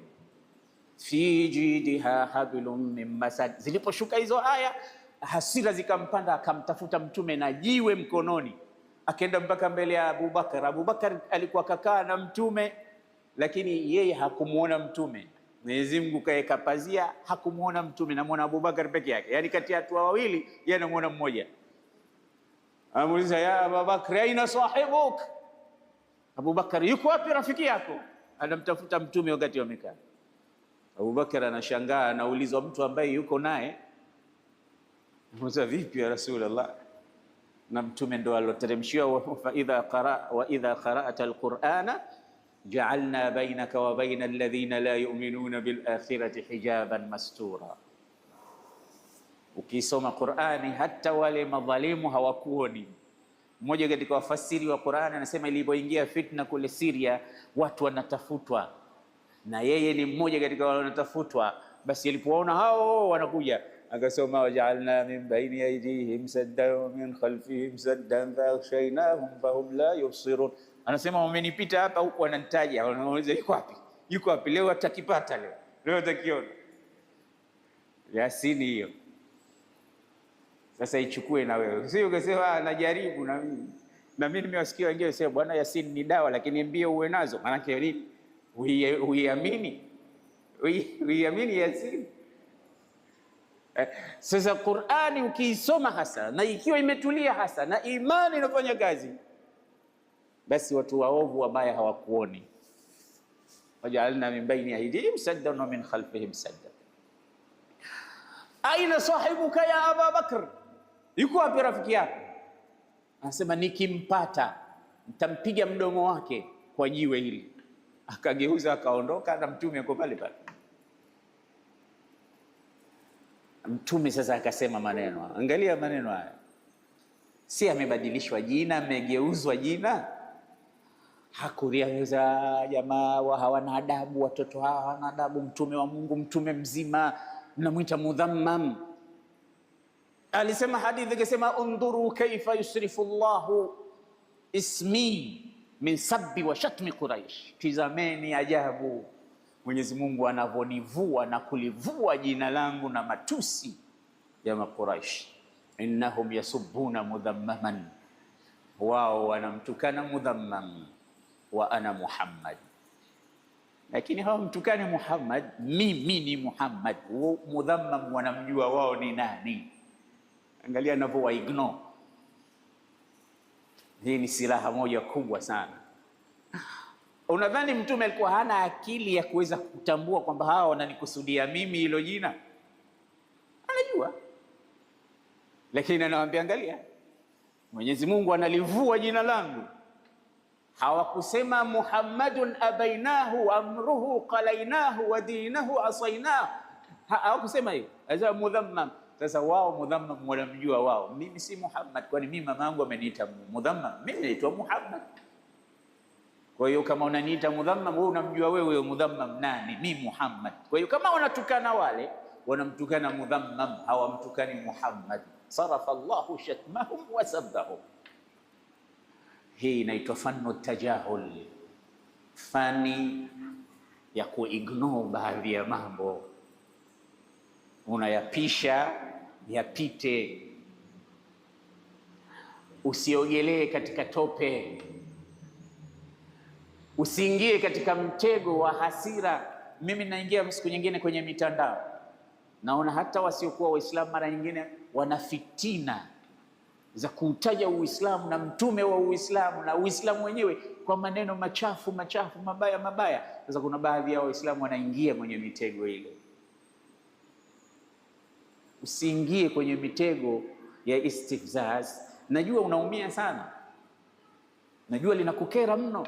fi jidiha hablum min masad. Ziliposhuka hizo aya, hasira zikampanda, akamtafuta mtume na jiwe mkononi, akaenda mpaka mbele ya Abubakar. Abubakar alikuwa kakaa na mtume, lakini yeye hakumuona mtume. Mwenyezi Mungu kaeka pazia, hakumuona mtume, namuona Abubakar peke yake. Yani kati ya watu wawili yeye anamuona mmoja. Amuuliza, ya Abubakar, aina sahibuk? Abubakar, yuko wapi rafiki yako? Anamtafuta mtume wakati wamekaa. Abubakar anashangaa, anaulizwa mtu ambaye yuko naye, Musa, vipi ya Rasulullah? Na mtume ndo aloteremshiwa, wa idha qara'ta alqur'ana ja'alna bainaka wa baina alladhina la yu'minuna bil akhirati hijaban mastura. Ukisoma Qur'ani hata wale madhalimu hawakuoni. Mmoja katika wafasiri wa Qur'ani anasema ilipoingia fitna kule Syria, watu wanatafutwa, na yeye ni mmoja katika wale wanatafutwa. Basi alipoona hao wanakuja, akasoma waja'alna min bayni aydihim saddan wa min khalfihim saddan faghshaynahum fahum la yubsirun. Anasema wamenipita hapa huku, wananitaja, wanauliza yuko wapi? Yuko wapi? Leo atakipata, leo atakiona. Yasini hiyo sasa ichukue na wewe, sio ukasema najaribu na mimi. Na mimi nimewasikia wengine wasema bwana, Yasin ni dawa, lakini mbio uwe nazo. Maana yake nini? Uiamini Yasin. Sasa Qur'ani ukiisoma hasa na ikiwa imetulia hasa na imani inafanya kazi, basi watu waovu wabaya hawakuoni. Waja'alna min bayni aydihim saddan wa min khalfihim saddan. Aina sahibuka ya Abu Bakr? Yuko wapi rafiki yako? Anasema nikimpata nitampiga mdomo wake kwa jiwe hili. Akageuza akaondoka, na mtume yuko pale pale. Mtume sasa akasema maneno, angalia maneno haya, si amebadilishwa jina, amegeuzwa jina. Hakuriaza jamaa wa hawana adabu, watoto hawa hawana adabu. Mtume wa Mungu, mtume mzima, mnamwita mudhammam. Alisema hadithi, akasema undhuru kaifa yusrifu Allahu ismi min sabbi wa shatmi Quraish. Tizameni ajabu Mwenyezi Mungu anavonivua na kulivua jina langu na matusi ya Quraish. Innahum yasubbuna mudhammaman, wao wanamtukana mudhammam, wa ana Muhammad. Lakini hawamtukani Muhammad, mimi ni Muhammad. Mudhammam wanamjua wao ni nani. Angalia anavyowa ignore. Hii ni silaha moja kubwa sana. Unadhani mtume alikuwa hana akili ya kuweza kutambua kwamba hawa wananikusudia mimi hilo jina? Anajua. Lakini anawaambia, angalia, Mwenyezi Mungu analivua jina langu. Hawakusema Muhammadun abainahu amruhu qalainahu wa dinahu asainahu. Hawakusema hiyo. Azaa mudhammam. Sasa wao mudhammam wanamjua wao. Mimi si Muhammad, kwani mimi mama yangu ameniita mudhammam. Mimi naitwa Muhammad. Kwa hiyo kama unaniita mudhammam, wewe unamjua wewe huyo mudhammam nani? Mimi Muhammad. Kwa hiyo kama wanatukana wale, wanamtukana mudhammam, hawamtukani Muhammad. Sarafa Allahu shatmahum wa sabbahum. Hii inaitwa fannu tajahul, fani ya kuignore baadhi ya mambo, unayapisha yapite. Usiogelee katika tope, usiingie katika mtego wa hasira. Mimi naingia siku nyingine kwenye mitandao, naona hata wasiokuwa Waislamu mara nyingine wana fitina za kutaja Uislamu na mtume wa Uislamu na Uislamu wenyewe kwa maneno machafu machafu, mabaya mabaya. Sasa kuna baadhi ya Waislamu wanaingia kwenye mitego ile. Usiingie kwenye mitego ya istifzaz. Najua unaumia sana, najua linakukera mno,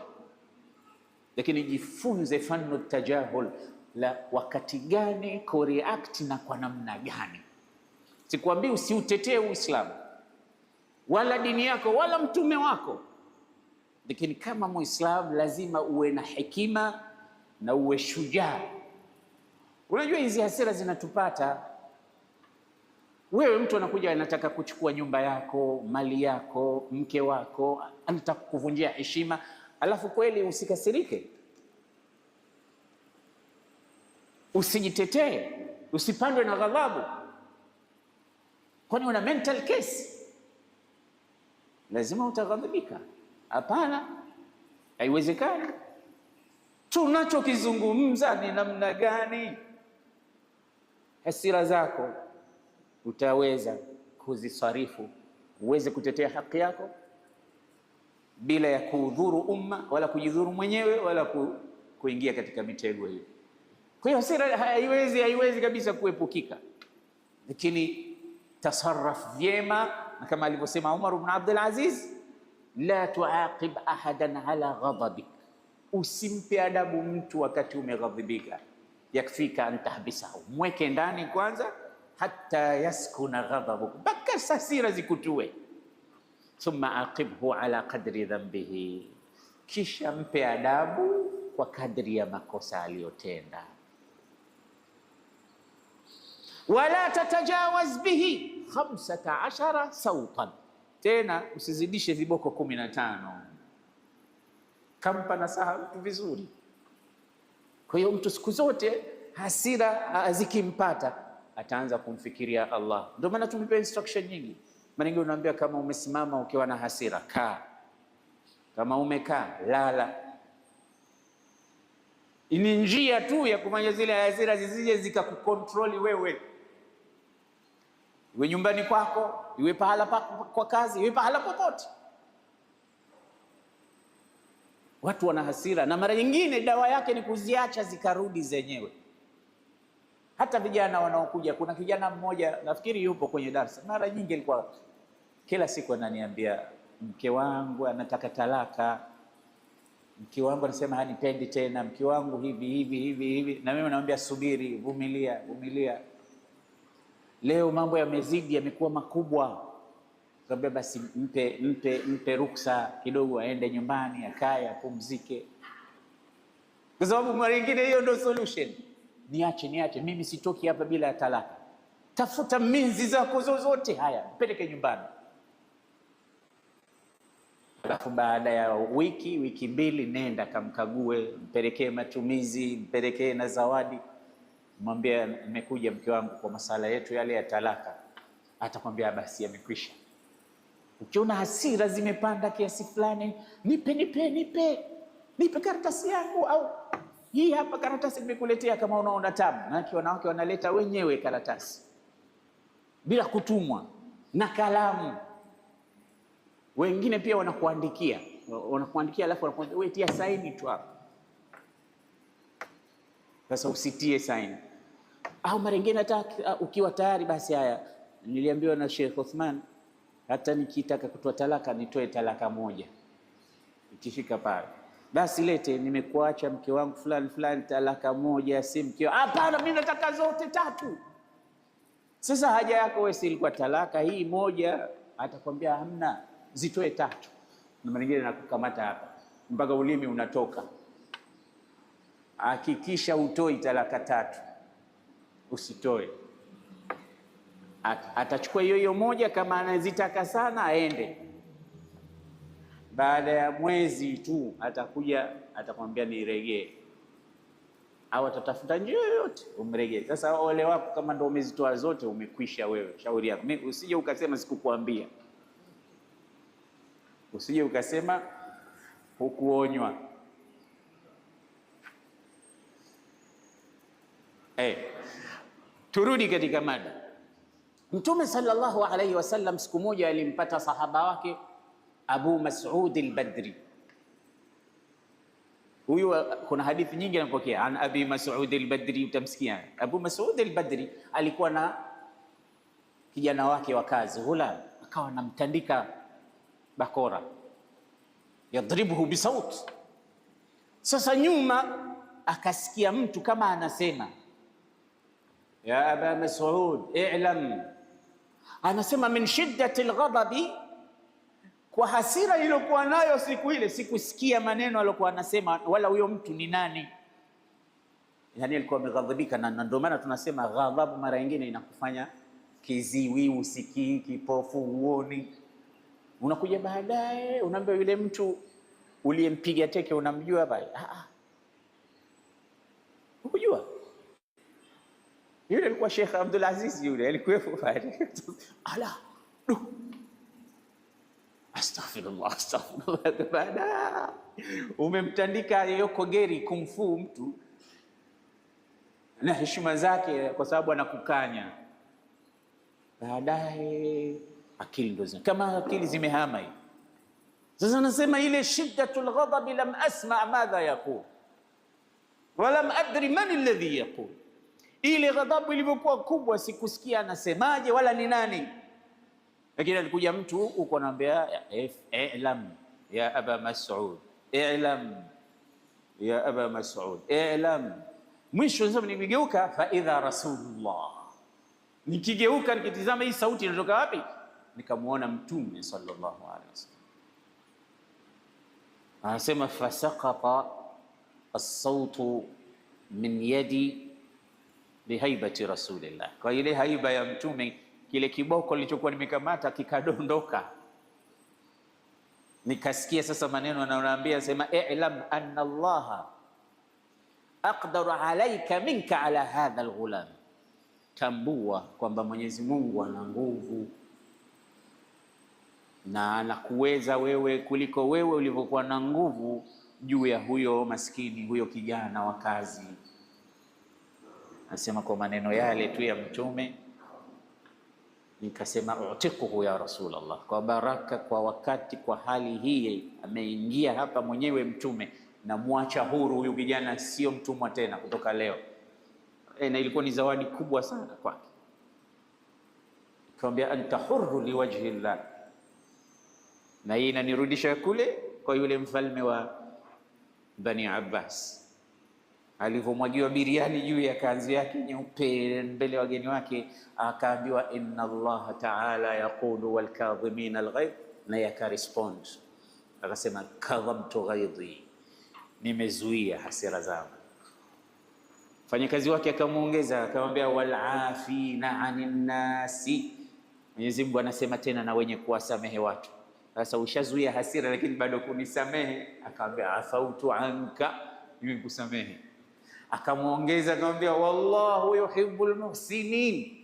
lakini jifunze fanu tajahul, la wakati gani kureact na kwa namna gani. Sikwambii usiutetee Uislamu wala dini yako wala mtume wako, lakini kama Muislamu lazima uwe na hekima na uwe shujaa. Unajua hizi hasira zinatupata. Wewe mtu anakuja anataka kuchukua nyumba yako, mali yako, mke wako, anataka kuvunjia heshima, alafu kweli usikasirike, usijitetee, usipandwe na ghadhabu, kwani una mental case, lazima utaghadhibika. Hapana, haiwezekani. Tunachokizungumza ni namna gani hasira zako utaweza kuzisarifu uweze kutetea haki yako bila ya kudhuru umma wala kujidhuru mwenyewe wala kuingia katika mitego hiyo. Kwa hiyo hasira haiwezi kabisa kuepukika, lakini tasarraf vyema, na kama alivyosema Umar ibn Abdul Aziz, la tuaqib ahadan ala ghadabik, usimpe adabu mtu wakati umeghadhibika. Yakfika an tahbisahu, mweke ndani kwanza, hatta yaskuna ghadabuk, mpaka hasira zikutue. Thumma aqibhu ala qadri dhanbihi, kisha mpe adabu kwa kadri ya makosa aliyotenda. Wala tatajawaz bihi 15 sautan, tena usizidishe viboko 15. Kampa nasaha mtu vizuri. Kwa hiyo mtu siku zote hasira zikimpata ataanza kumfikiria Allah. Ndio maana tumepewa instruction nyingi. Mara nyingi unaambia kama umesimama ukiwa na hasira, kaa. Kama umekaa, lala. Ni njia tu ya kufanya zile hasira zisije zikakukontroli wewe. Iwe nyumbani kwako, iwe pahala kwa kazi, iwe pahala popote. Watu wana hasira na mara nyingine dawa yake ni kuziacha zikarudi zenyewe. Hata vijana wanaokuja, kuna kijana mmoja nafikiri yupo kwenye darasa, mara nyingi alikuwa kila siku ananiambia, mke wangu anataka talaka, mke wangu anasema hanipendi tena, mke wangu hivi. Na mimi naambia subiri, vumilia. Leo mambo yamezidi, yamekuwa makubwa. Kaambia basi mpe ruksa kidogo, aende nyumbani, akae, apumzike. Kwa sababu mara nyingine hiyo ndio solution. Niache, mimi sitoki hapa bila ya talaka. Tafuta minzi zako zozote, haya, mpeleke nyumbani. Alafu baada ya wiki mbili, nenda kamkague, mpelekee matumizi, mpelekee na zawadi. Mwambie nimekuja mke wangu kwa masala yetu yale ya talaka. Atakwambia basi yamekwisha. Ukiona hasira zimepanda kiasi fulani, nipe karatasi yangu, au hii hapa karatasi nimekuletea kama unaona tabu. Na wanawake wanaleta wenyewe karatasi bila kutumwa na kalamu. Wengine pia wanakuandikia alafu wanakuambia wewe tia saini tu hapo. Sasa usitie saini. Au mara nyingine hata ukiwa tayari, basi haya, niliambiwa na Sheikh Uthman, hata nikitaka kutoa talaka nitoe talaka moja. Ikifika pale, basi lete, nimekuacha mke wangu fulani, talaka moja, si mke. Hapana, mimi nataka zote 3. Sasa haja yako wewe si ilikuwa talaka hii moja? Atakwambia hamna, zitoe 3. Na mara nyingine nakukamata hapa mpaka ulimi unatoka. Hakikisha utoi talaka 3, usitoe. Atachukua hiyo moja, kama anazitaka sana aende. Baada ya mwezi tu atakuja, atakwambia niregee, au atatafuta njia yoyote umregee. Sasa ole wako kama ndio umezitoa zote, umekwisha wewe. Shauri yako. Mimi usije ukasema sikukuambia, usije ukasema hukuonywa. Turudi katika mada. Mtume sallallahu alayhi wasallam siku moja alimpata sahaba wake Abu Mas'ud al-Badri. Huyu kuna hadithi nyingi anapokea an Abi Mas'ud al-Badri, utamsikia. Abu Mas'ud al-Badri alikuwa na kijana wake wa kazi Ghulam, akawa anamtandika bakora, yadribuhu bisauti. Sasa nyuma akasikia mtu kama anasema ya Aba Mas'ud i'lam, anasema min shiddati alghadabi, kwa hasira iliyokuwa nayo siku ile. Sikusikia maneno aliyokuwa anasema wala huyo mtu ni nani, yani alikuwa ameghadhibika. Na ndio maana tunasema ghadhabu mara nyingine inakufanya kiziwi, usikii, kipofu, uoni. Unakuja baadaye unaambia yule mtu uliyempiga teke unamjua bali ukujua yule alikuwa Sheikh Abdul Aziz, yule alikuwepo pale. Ala astaghfirullah, astaghfirullah. Baada umemtandika Yoko Geri kumfu mtu na heshima zake kwa sababu anakukanya. Baadaye akili ndo kama akili zimehama hivi. Sasa anasema ile shiddatul ghadab lam asma madha yaqul wa lam adri man alladhi yaqul, ile ghadhabu ilivyokuwa kubwa sikusikia anasemaje wala ni nani. Lakini alikuja mtu huko anamwambia i'lam ya Aba Mas'ud, i'lam ya Aba Mas'ud, i'lam. Mwisho sasa nimegeuka, fa idha Rasulullah, nikigeuka nikitizama hii sauti inatoka wapi, nikamuona Mtume sallallahu alaihi wasallam. Anasema fasaqata as-sautu min yadi bihaibati Rasulillah, kwa ile haiba ya Mtume, kile kiboko nilichokuwa nimekamata kikadondoka. Nikasikia sasa maneno anayoambia, sema i'lam anna Allah aqdaru alayka minka ala hadha alghulam, tambua kwamba Mwenyezi Mungu ana nguvu na anakuweza wewe kuliko wewe ulivyokuwa na nguvu juu ya huyo maskini, huyo kijana wa kazi. Anasema kwa maneno yale tu ya Mtume nikasema utiquhu ya Rasulullah, kwa baraka, kwa wakati, kwa hali hii ameingia hapa mwenyewe Mtume, na muacha huru huyu kijana, sio mtumwa tena kutoka leo. Na ilikuwa ni zawadi kubwa sana kwake. Nikamwambia anta hurru liwajhi Allah, na hii inanirudisha kule kwa yule mfalme wa Bani Abbas alivyomwagiwa biriani juu ya kanzu yake nyeupe mbele ya wageni wake, akaambiwa inna Allah ta'ala yaqulu wal kadhimin al ghaidh, na yakarespond akasema kadhamtu ghaidhi, nimezuia hasira zangu. Mfanyakazi wake akamuongeza akamwambia wal afina anin nasi, Mwenyezi Mungu anasema tena na wenye kuwasamehe watu. Sasa ushazuia hasira lakini bado kunisamehe, akamwambia afautu anka, nimekusamehe. Akamuongeza akamwambia wallahu yuhibbul muhsinin,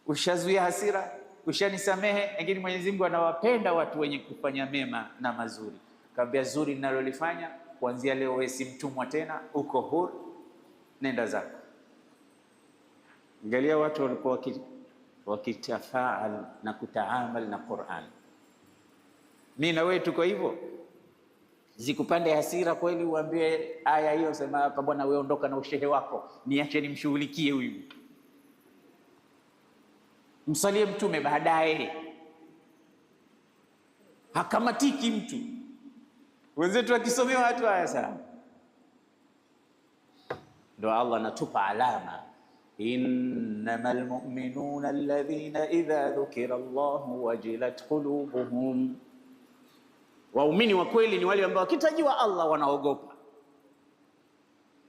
ushazuia hasira, ushanisamehe, lakini Mwenyezi Mungu anawapenda watu wenye kufanya mema na mazuri. Akamwambia zuri ninalolifanya kuanzia leo wewe si mtumwa tena, uko huru, nenda zako. Angalia watu walikuwa wakitafaal na kutaamal na Qur'an. Mimi na wewe tuko hivyo. Zikupande hasira kweli, uambie aya hiyo, sema hapa bwana, wewe ondoka na ushehe wako, niache nimshughulikie huyu. Msalie Mtume, baadaye hakamatiki mtu. Wenzetu wakisomewa watu haya sana, ndio Allah anatupa alama, innamal mu'minuna alladhina idha dhukira Allahu wajilat qulubuhum. Waumini wa kweli ni wale ambao wakitajiwa Allah wanaogopa.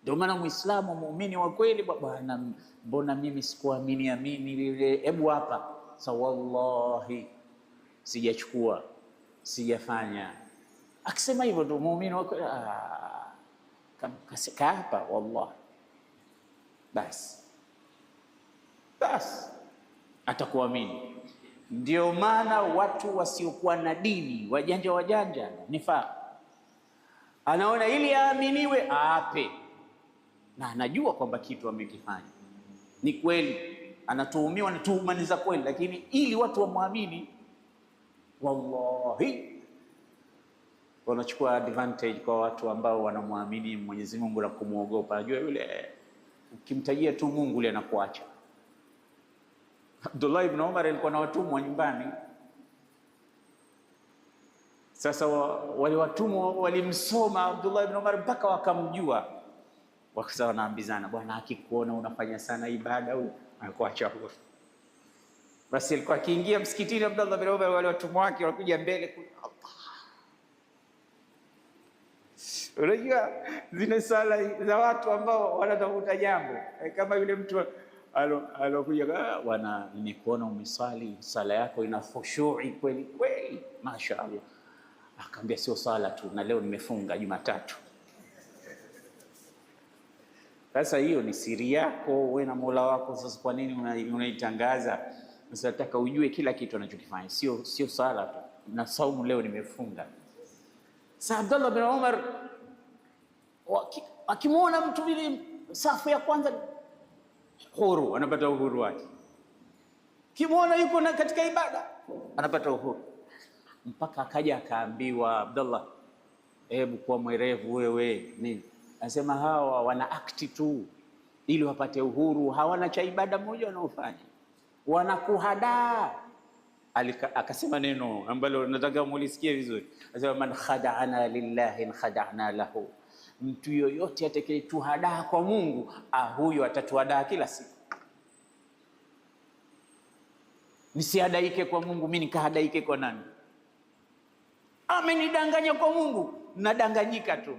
Ndio maana Muislamu muumini wa kweli, bwana mbona mimi sikuamini lile, hebu hapa sa wallahi sijachukua, sijafanya. Akisema hivyo ndio muumini wa kweli. Kasika hapa wallahi, basi atakuamini. Ndio maana watu wasiokuwa na dini, wajanja nifaa, anaona ili aaminiwe aape, na anajua kwamba kitu amekifanya ni kweli, anatuhumiwa na tuhuma ni za kweli, lakini ili watu wamwamini, wallahi wanachukua advantage kwa watu ambao wanamwamini Mwenyezi Mungu na kumuogopa. Anajua yule ukimtajia tu Mungu yule anakuacha. Abdullah ibn Umar alikuwa na watumwa nyumbani. Sasa wale watumwa walimsoma Abdullah ibn Umar mpaka wakamjua, wakawa wanaambizana, bwana akikuona unafanya sana ibada huyu anakuacha huru. Basi alikuwa akiingia msikitini Abdullah ibn Umar, wale watumwa wake walikuja mbele, unajua zile sala za watu ambao wanatafuta jambo, kama yule mtu alokuja, bwana nimekuona umeswali sala yako ina khushui kweli kweli, mashaallah. Akamwambia sio sala tu, na leo nimefunga Jumatatu. Sasa hiyo ni siri yako wewe na Mola wako. Sasa kwa nini unaitangaza? Sasa nataka ujue kila kitu anachokifanya, sio sala tu na saumu, leo nimefunga. Sasa Abdullah bin Umar akimwona mtu vile safu ya kwanza huru, anapata uhuru wake. Kimwona yuko na katika ibada anapata uhuru, mpaka akaja akaambiwa, Abdullah, hebu kuwa mwerevu wewe. Nini? Anasema hawa wana akti tu ili wapate uhuru, hawana cha ibada moja wanaofanya, wanakuhadaa. Akasema neno ambalo nataka mulisikie vizuri. Anasema man khada'ana lillahi khada'na lahu, mtu yoyote atakayetuhadaa kwa Mungu, huyo atatuhadaa kila siku. Nisihadaike kwa Mungu, mimi nikahadaike kwa nani? Amenidanganya kwa Mungu, nadanganyika tu.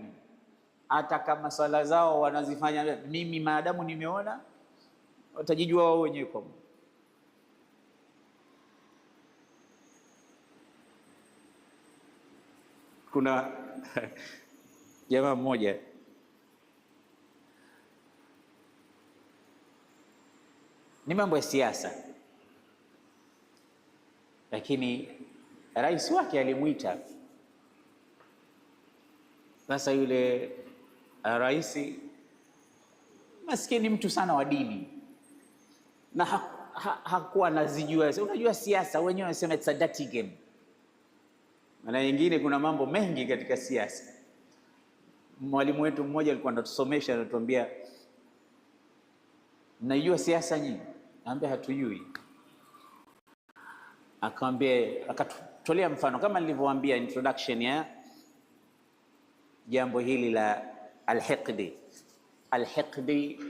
Hata kama sala zao wanazifanya, mimi maadamu nimeona, watajijua wao wenyewe kwa Mungu. Kuna jamaa mmoja ni mambo ya siasa, lakini rais wake alimwita. Sasa yule rais maskini, mtu sana wa dini, na hakuwa anazijua. Unajua siasa wenyewe wanasema it's a dirty game. Maana nyingine kuna mambo mengi katika siasa. Mwalimu wetu mmoja alikuwa anatusomesha, anatuambia, mnaijua siasa nyinyi? Naambia hatujui. Akamwambia, akatolea mfano kama nilivyowaambia introduction ya jambo hili la alhiqdi. Alhiqdi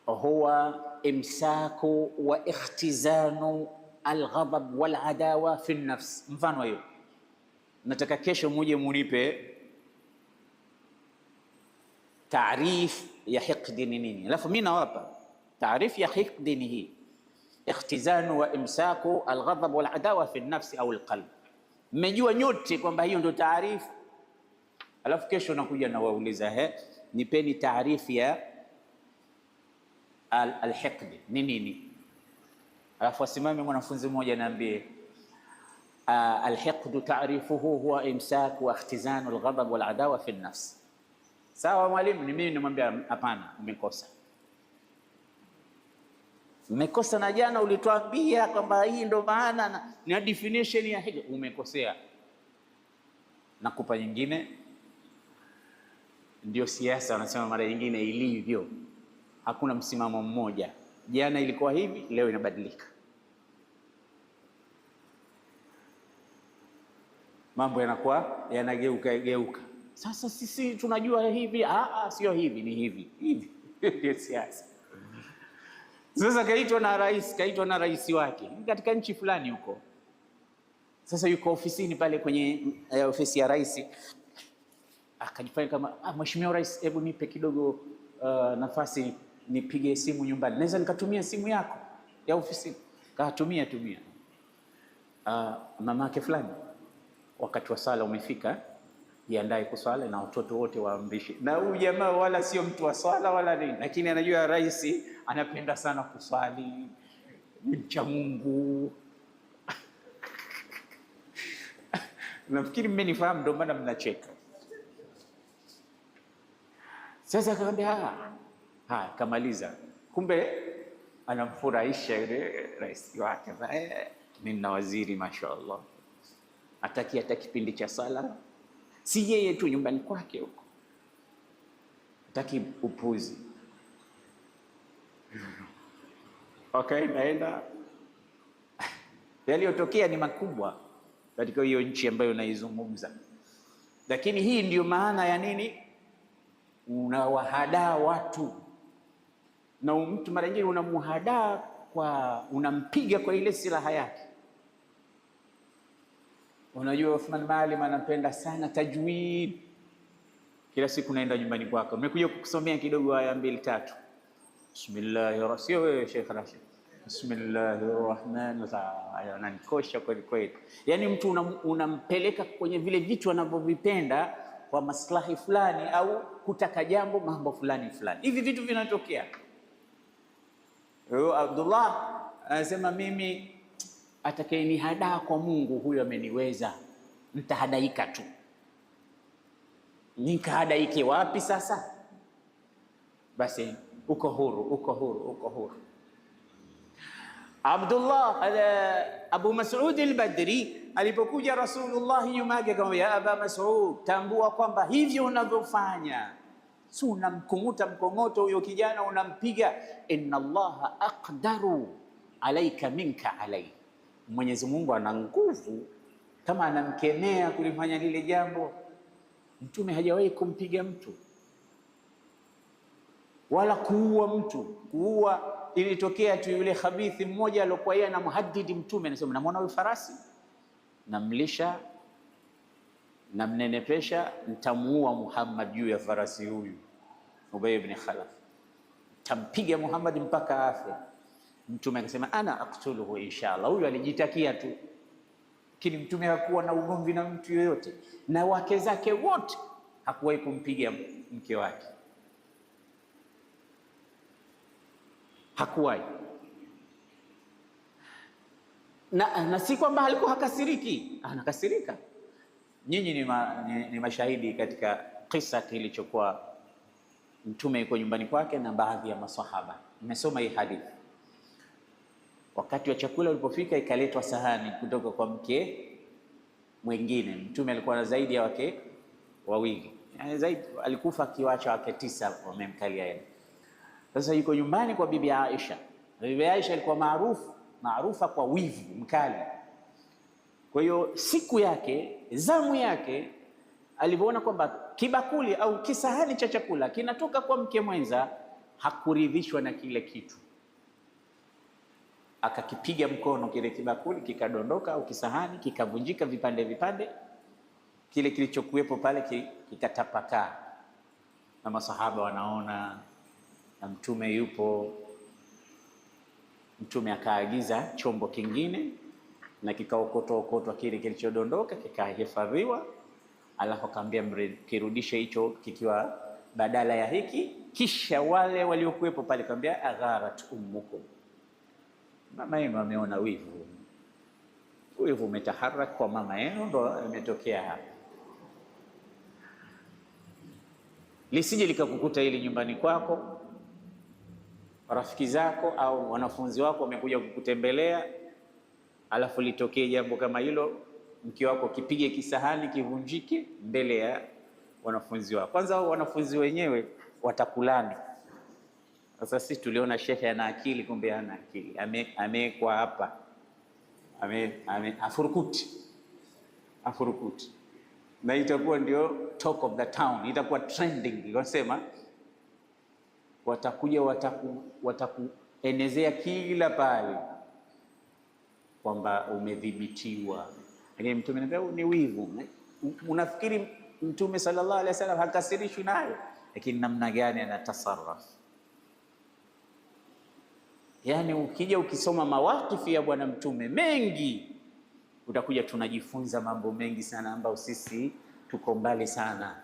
huwa imsaku wa ikhtizanu alghadab waladawa fi nafs. Mfano hiyo, nataka kesho muje munipe taarif ya hiqdi ni nini, alafu mimi nawapa taarif ya hiqdi ni hii: ikhtizanu wa imsaku alghadab waladawa fi nafsi au alqalb. Mmejua nyote kwamba hiyo ndio taarifu, alafu kesho nakuja na wauliza, nipeni taarifu ya alhiqdi ni nini. Alafu asimame mwanafunzi mmoja naambie, alhiqdu ta'rifuhu huwa imsaku wa ikhtizanu alghadab waladawa fi nafs. Sawa mwalimu? Ni mimi nimwambia hapana, umekosa. Umekosa, na jana ulituambia kwamba hii ndo maana na definition ya hili. Umekosea, nakupa nyingine. Ndio siasa wanasema mara nyingine ilivyo, hakuna msimamo mmoja. Jana ilikuwa hivi, leo inabadilika. Mambo yanakuwa yanageuka. Sasa sisi tunajua hivi, sio hivi, ni hivi hivi. Ndio siasa. Sasa kaitwa na rais wake katika nchi fulani huko. Sasa yuko ofisini pale kwenye ofisi ya rais, akajifanya kama, mheshimiwa rais, hebu nipe kidogo nafasi nipige simu nyumbani, naweza nikatumia simu yako ya ofisini? Katumia. Mamake fulani, wakati wa sala umefika, jiandae kuswali na watoto wote waamrishe. Na huyu jamaa wala sio mtu wa swala wala nini, lakini anajua rais anapenda sana kuswali, ni mcha Mungu. Nafikiri mmenifahamu, ndio maana mnacheka. Sasa akamwambia, kamaliza. Kumbe anamfurahisha yule rais wake. Nina waziri mashaallah, ataki hata kipindi cha sala, si yeye tu, nyumbani kwake huko ataki upuzi. Okay, naenda Yaliyotokea ni makubwa katika hiyo nchi ambayo unaizungumza, lakini hii ndiyo maana ya nini? Unawahadaa watu, na mtu mara nyingine unamhadaa kwa, unampiga kwa ile silaha yake. Unajua Uthman Maalim anapenda sana tajwid. Kila siku naenda nyumbani kwako, nimekuja kukusomea kidogo aya 2 3. Bismillahir, sio wewe Sheikh Rashid, Bismillahirrahmanirrahim, ananikosha kweli kweli. Yani mtu unampeleka kwenye vile vitu anavyovipenda kwa maslahi fulani, au kutaka jambo, mambo fulani fulani. Hivi vitu vinatokea. Abdullah anasema mimi atakayenihadaa kwa Mungu, huyo ameniweza, nitahadaika tu. Nikahadaike wapi sasa? Basi uko huru, uko huru, uko huru. Abdullah Abu Mas'ud al-Badri alipokuja Rasulullah nyuma yake akamwambia, ya Aba Mas'ud, tambua kwamba hivyo unavyofanya, si unamkunguta mkongoto huyo kijana unampiga, inna Allaha aqdaru alaika minka alai, Mwenyezi Mungu ana nguvu kama anamkemea kulifanya lile jambo. Mtume hajawahi kumpiga mtu wala kuua mtu. Kuua ilitokea tu yule khabithi mmoja aliyokuwa yeye anamhadidi Mtume, anasema namwona huyu farasi, namlisha, namnenepesha, nitamuua Muhammad juu ya farasi huyu. Ubay ibn Khalaf tampiga Muhammad mpaka afe. Mtume akasema ana aktuluhu inshallah. Huyu alijitakia tu, lakini Mtume hakuwa na ugomvi na mtu yoyote, na wake zake wote hakuwahi kumpiga mke wake, hakuwahi. Na si kwamba alikuwa hakasiriki, anakasirika. Nyinyi ni mashahidi katika kisa kilichokuwa Mtume yuko nyumbani kwake na baadhi ya maswahaba. Nimesoma hii hadithi. Wakati wa chakula ulipofika, ikaletwa sahani kutoka kwa mke mwingine. Mtume alikuwa na zaidi ya wake wawili, yani zaidi, alikufa akiwaacha wake 9 wamemkalia yeye. Sasa yuko nyumbani kwa bibi Aisha. Bibi Aisha alikuwa maarufa kwa wivu mkali. Kwa hiyo siku yake, zamu yake, alipoona kwamba kibakuli au kisahani cha chakula kinatoka kwa mke mwenza, hakuridhishwa na kile kitu, akakipiga mkono kile kibakuli, kikadondoka, au kisahani kikavunjika vipande vipande, kile kilichokuwepo pale kikatapakaa, na masahaba wanaona, na Mtume yupo. Mtume akaagiza chombo kingine na kikaokotwa kile kilichodondoka, kikahifadhiwa, alafu akaambia kirudishe hicho kikiwa badala ya hiki. Kisha wale waliokuwepo pale kaambia, agharat ummukum, mama yenu ameona wivu umetaharak kwa mama yenu, ndo imetokea hapa. Lisije likakukuta hili nyumbani kwako, rafiki zako au wanafunzi wako wamekuja kukutembelea, alafu litokee jambo kama hilo, mke wako kipige kisahani kivunjike mbele ya wanafunzi wako. Kwanza wanafunzi wenyewe watakulani. Sasa sisi tuliona shekhe ana akili, kumbe hana akili, amewekwa hapa, afurukuti, na itakuwa ndio talk of the town, itakuwa trending. Wanasema watakuja watakuenezea kila pale kwamba umedhibitiwa. Lakini Mtume anasema ni wivu. Unafikiri Mtume sallallahu alaihi wasallam hakasirishwi nayo? Lakini namna gani anatasarraf. Yani ukija ukisoma mawakifi ya Bwana Mtume mengi, utakuja tunajifunza mambo mengi sana ambayo sisi tuko mbali sana.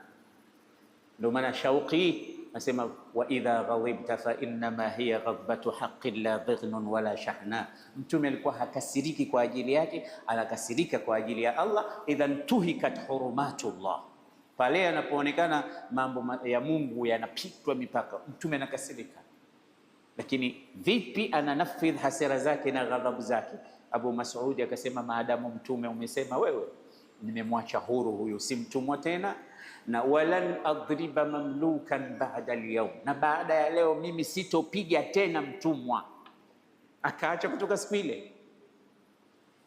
Ndio maana Shauqi nasema, wa idha ghadibta fa innama hiya ghadbatu haqqin la dhighnun wala shahna. Mtume alikuwa hakasiriki kwa ajili yake, anakasirika kwa ajili ya Allah. Idhan tuhikat hurumatullah, pale anapoonekana mambo ya Mungu yanapitwa mipaka, Mtume anakasirika. Lakini vipi ananafidh hasira zake na ghadhabu zake? Abu Mas'ud akasema, maadamu Mtume umesema wewe, nimemwacha huru huyu, si mtumwa tena, na walan adriba mamlukan ba'da al-yawm, na baada ya leo mimi sitopiga tena mtumwa. Akaacha kutoka siku ile.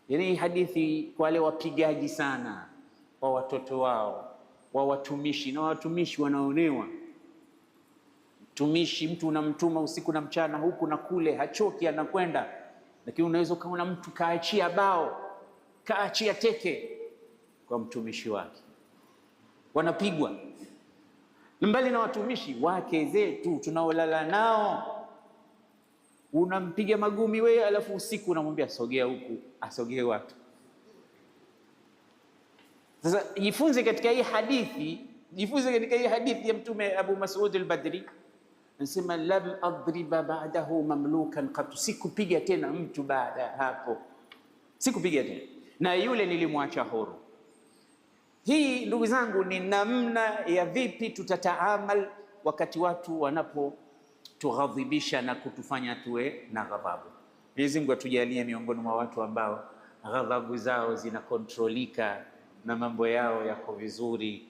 Yani hadithi kwa wale wapigaji sana wa watoto wao, wa watumishi, na watumishi wanaonewa. Mtumishi mtu unamtuma usiku na mchana, huku na kule, hachoki, anakwenda, lakini unaweza ukaona mtu kaachia bao, kaachia teke kwa mtumishi wake, wanapigwa. Mbali na watumishi, wake zetu tunaolala nao, unampiga magumi wewe, alafu usiku unamwambia sogea huku, asogee watu. Sasa jifunze katika hii hadithi, ya Mtume Abu Mas'ud al-Badri, anasema lam adriba ba'dahu mamlukan qat, sikupiga tena mtu baada ya hapo, sikupiga tena, na yule nilimwacha huru. Hii ndugu zangu ni namna ya vipi tutataamal wakati watu wanapotughadhibisha na kutufanya tuwe na ghadhabu. Mwenyezi Mungu atujalie miongoni mwa watu ambao ghadhabu zao zinakontrolika na mambo yao yako vizuri.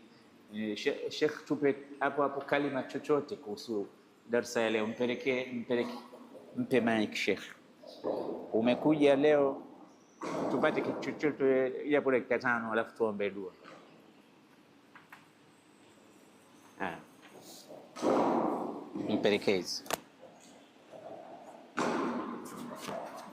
Sheikh, tupe hapo kalima chochote kuhusu darsa ya leo. Mpe mic Sheikh. Umekuja leo, tupate kitu chochote japo dakika 5, alafu tuombe dua. Mpelekezi.